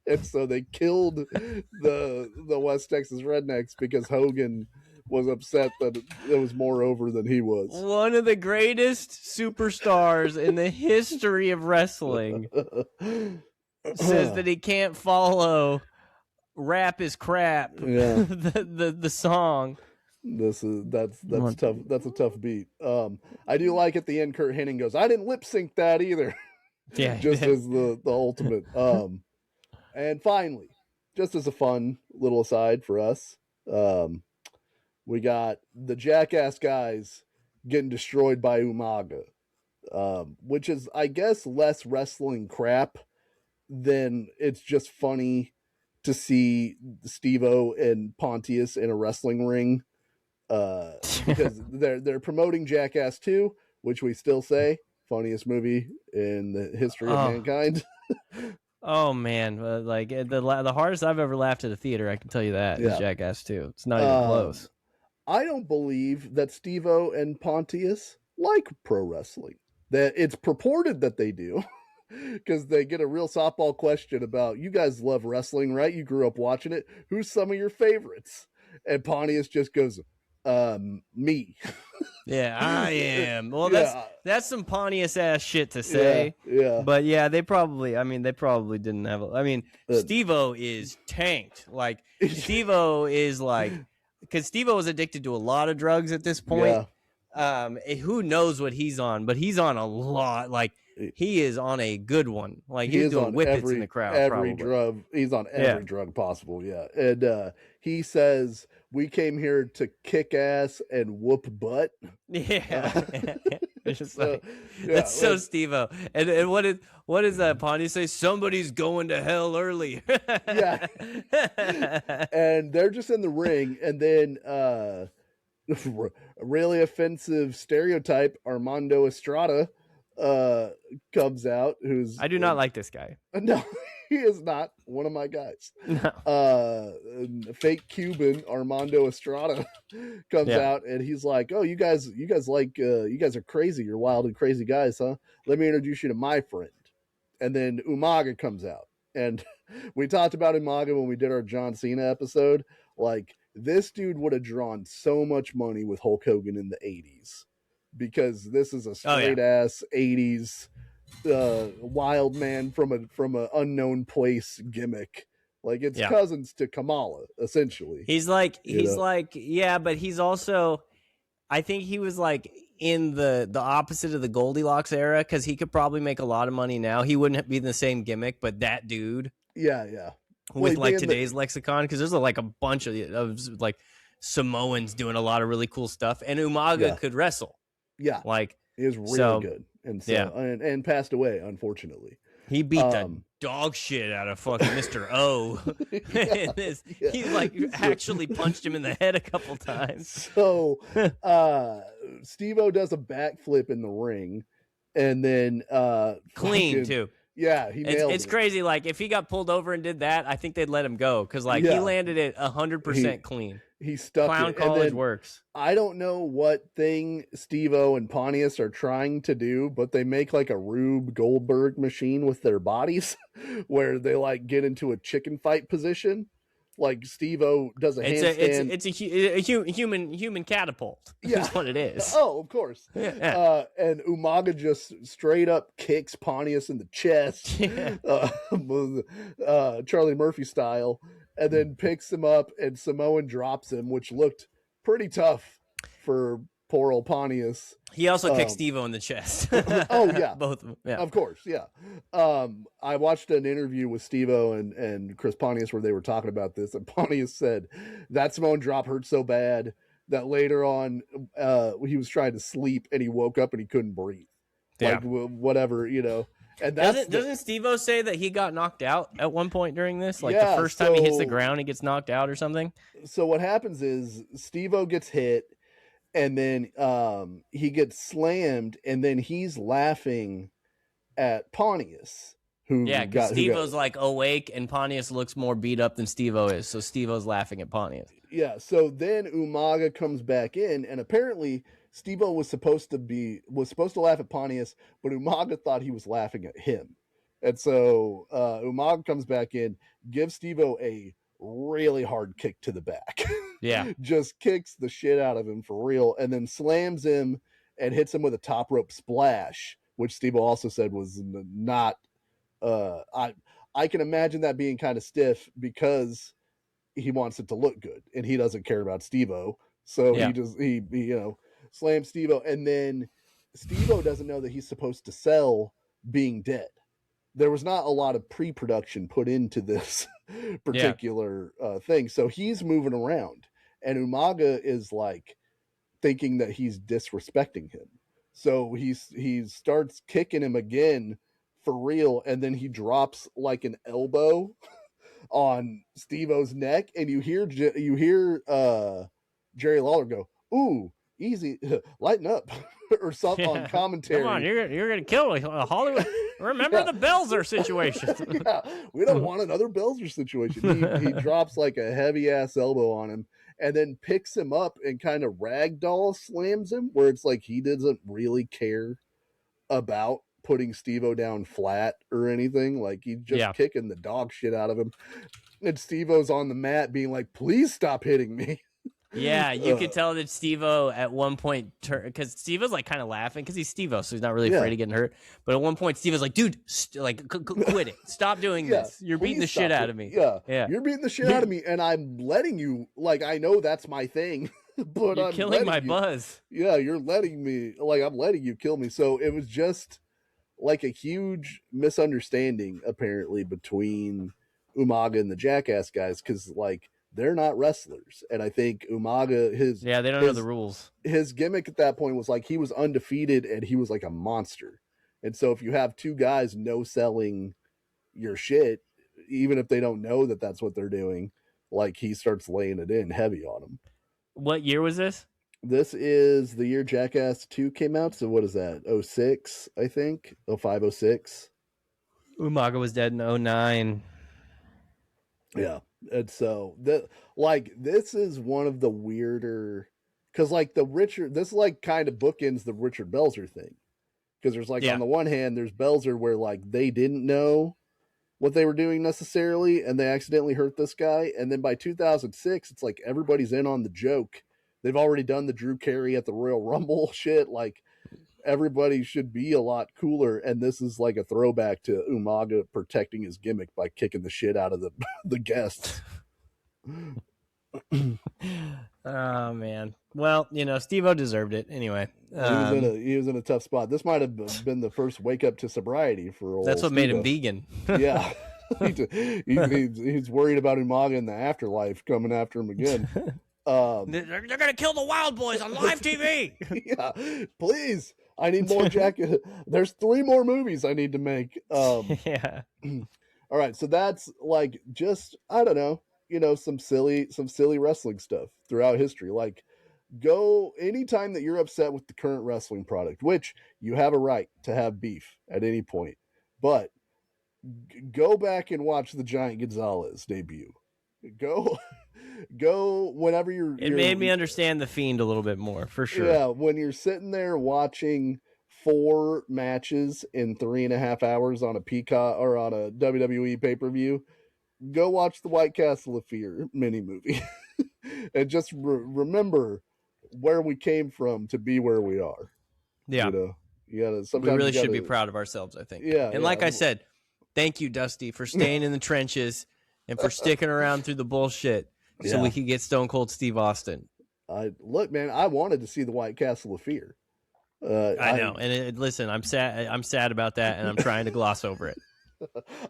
And so they killed the West Texas Rednecks because Hogan was upset that it was more over than he was. One of the greatest superstars in the history of wrestling says that he can't follow Rap is Crap, the song. That's tough. That's a tough beat. I do like at the end Kurt Hennig goes, I didn't lip sync that either. Yeah. Just as the ultimate. And finally, just as a fun little aside for us, we got the Jackass guys getting destroyed by Umaga, which is, I guess, less wrestling crap than it's just funny to see Steve-O and Pontius in a wrestling ring, because they're promoting Jackass 2, which we still say funniest movie in the history of mankind. Oh man, like the hardest I've ever laughed at a theater, I can tell you that, is Jackass 2. It's not even close. I don't believe that Steve-O and Pontius like pro wrestling. That it's purported that they do, because they get a real softball question about, you guys love wrestling, right? You grew up watching it. Who's some of your favorites? And Pontius just goes, me. Yeah, I am. Well, that's some Pontius ass shit to say. Yeah. But yeah, they probably didn't have Steve-O is tanked. Like Steve-O is like, because Steve-O was addicted to a lot of drugs at this point. Yeah. Who knows what he's on, but he's on a lot. Like he is on a good one. Like he's doing whippets in the crowd. Every drug. He's on every drug possible. Yeah. And he says, we came here to kick ass and whoop butt. Yeah. It's just that's so Steve-O. And what is that Pontius say? Somebody's going to hell early. Yeah. And they're just in the ring, and then a really offensive stereotype, Armando Estrada comes out, who's I do not like this guy. No, he is not one of my guys. No. Fake Cuban Armando Estrada comes out, and he's like, oh, you guys are crazy. You're wild and crazy guys, huh? Let me introduce you to my friend. And then Umaga comes out, and we talked about Umaga when we did our John Cena episode. Like, this dude would have drawn so much money with Hulk Hogan in the 80s, because this is a straight ass 80s wild man from a unknown place gimmick. Like, it's cousins to Kamala, essentially. He's like, but he's also, I think he was like in the opposite of the Goldilocks era, because he could probably make a lot of money now. He wouldn't be in the same gimmick, but that dude. Yeah. With like today's lexicon, because there's like a bunch of like Samoans doing a lot of really cool stuff, and Umaga could wrestle. Yeah, like he was really good, and and passed away, unfortunately. He beat the dog shit out of fucking Mr. O. He like actually punched him in the head a couple times. So Steve-O does a backflip in the ring, and then clean too. Yeah, he nailed it's crazy. Like, if he got pulled over and did that, I think they'd let him go, because like he landed it 100% clean. He stuck Clown it. college works. I don't know what thing Steve-O and Pontius are trying to do, but they make like a Rube Goldberg machine with their bodies, where they like get into a chicken fight position. Like, Steve-O does a handstand. It's a human catapult. Yeah. That's what it is. Oh, of course. Yeah. And Umaga just straight up kicks Pontius in the chest, Charlie Murphy style, and then picks him up, and Samoan drops him, which looked pretty tough for poor old Pontius. He also kicked Steve-O in the chest. Oh, yeah. Both of them. Yeah. Of course, yeah. I watched an interview with Steve-O and Chris Pontius where they were talking about this, and Pontius said that Samoan drop hurt so bad that later on he was trying to sleep, and he woke up and he couldn't breathe. Yeah. Like, whatever, you know. And doesn't Steve-O say that he got knocked out at one point during this? Like, the first time he hits the ground, he gets knocked out or something? So what happens is Steve-O gets hit, and then he gets slammed, and then he's laughing at Pontius, because Steve-O's like awake and Pontius looks more beat up than Steve-O is. So Steve-O's laughing at Pontius. Yeah. So then Umaga comes back in, and apparently Steve-O was supposed to laugh at Pontius, but Umaga thought he was laughing at him. And so Umaga comes back in, gives Steve-O a really hard kick to the back. Yeah. Just kicks the shit out of him for real, and then slams him and hits him with a top rope splash, which Steve-O also said was not I can imagine that being kind of stiff because he wants it to look good and he doesn't care about Steve-O. So he slams Steve-O, and then Steve-O doesn't know that he's supposed to sell being dead. There was not a lot of pre-production put into this particular thing. So he's moving around, and Umaga is like thinking that he's disrespecting him. So he starts kicking him again for real, and then he drops like an elbow on Steve-O's neck, and you hear Jerry Lawler go, "Ooh, easy, lighten up," or something on commentary. Come on, you're gonna kill Hollywood. Remember the Belzer situation. We don't want another Belzer situation. He drops like a heavy ass elbow on him, and then picks him up and kind of ragdoll slams him, where it's like he doesn't really care about putting Steve-O down flat or anything. Like he's just kicking the dog shit out of him, and Steve-O's on the mat being like, "Please stop hitting me." Yeah, you could tell that Steve-O at one point, because Steve-O's like kind of laughing because he's Steve-O, so he's not really afraid of getting hurt. But at one point, Steve-O's like, "Dude, quit it. Stop doing this. You're beating the shit out of me. Yeah, you're beating the shit out of me, and I'm letting you. Like, I know that's my thing, but you're killing my buzz. Yeah, you're letting me. Like, I'm letting you kill me. So it was just like a huge misunderstanding apparently between Umaga and the Jackass guys, because like they're not wrestlers, and I think Umaga they don't know the rules. His gimmick at that point was like he was undefeated and he was like a monster, and so if you have two guys no selling your shit, even if they don't know that that's what they're doing, like he starts laying it in heavy on them. What year was this? This is the year Jackass 2 came out. So what is that? 06, I think. 05, 06. Umaga was dead in 09. Yeah. And so this is one of the weirder, because like this like kind of bookends the Richard Belzer thing. Because there's like on the one hand, there's Belzer where like they didn't know what they were doing necessarily, and they accidentally hurt this guy. And then by 2006, it's like everybody's in on the joke. They've already done the Drew Carey at the Royal Rumble shit. Like everybody should be a lot cooler. And this is like a throwback to Umaga protecting his gimmick by kicking the shit out of the guests. Oh man. Well, Steve-O deserved it anyway. He was in a tough spot. This might have been the first wake up to sobriety for old That's what Steve-O. made him vegan. Yeah. He's worried about Umaga in the afterlife coming after him again. They're gonna kill the Wild Boys on live TV. Yeah, please. I need more Jackass. There's 3 more movies I need to make. Yeah. All right, so that's like just I don't know, some silly wrestling stuff throughout history. Like, go anytime that you're upset with the current wrestling product, which you have a right to have beef at any point, but go back and watch the Giant Gonzalez debut. Go whenever It made me understand the Fiend a little bit more, for sure. Yeah, when you're sitting there watching 4 matches in 3.5 hours on a Peacock or on a WWE pay-per-view, go watch the White Castle of Fear mini movie, and just remember where we came from to be where we are. Yeah, sometimes we really should be proud of ourselves, I think. Yeah, and like I said, thank you, Dusty, for staying in the trenches and for sticking around through the bullshit. So we could get Stone Cold Steve Austin. Look, man, I wanted to see the White Castle of Fear. I know, and listen, I'm sad about that, and I'm trying to gloss over it.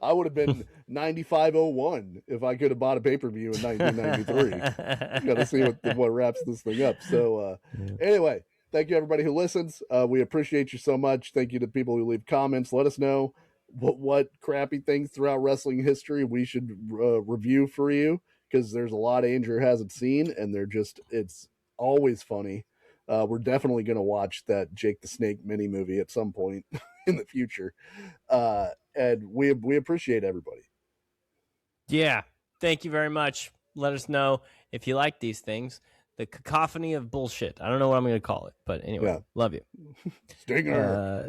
I would have been 9501 if I could have bought a pay-per-view in 1993. Got to see what wraps this thing up. So anyway, thank you everybody who listens. We appreciate you so much. Thank you to people who leave comments. Let us know what crappy things throughout wrestling history we should review for you, because there's a lot Andrew hasn't seen, and it's always funny. We're definitely going to watch that Jake the Snake mini movie at some point in the future. and we appreciate everybody. Yeah. Thank you very much. Let us know if you like these things. The cacophony of bullshit. I don't know what I'm going to call it, but anyway, love you. Stinger.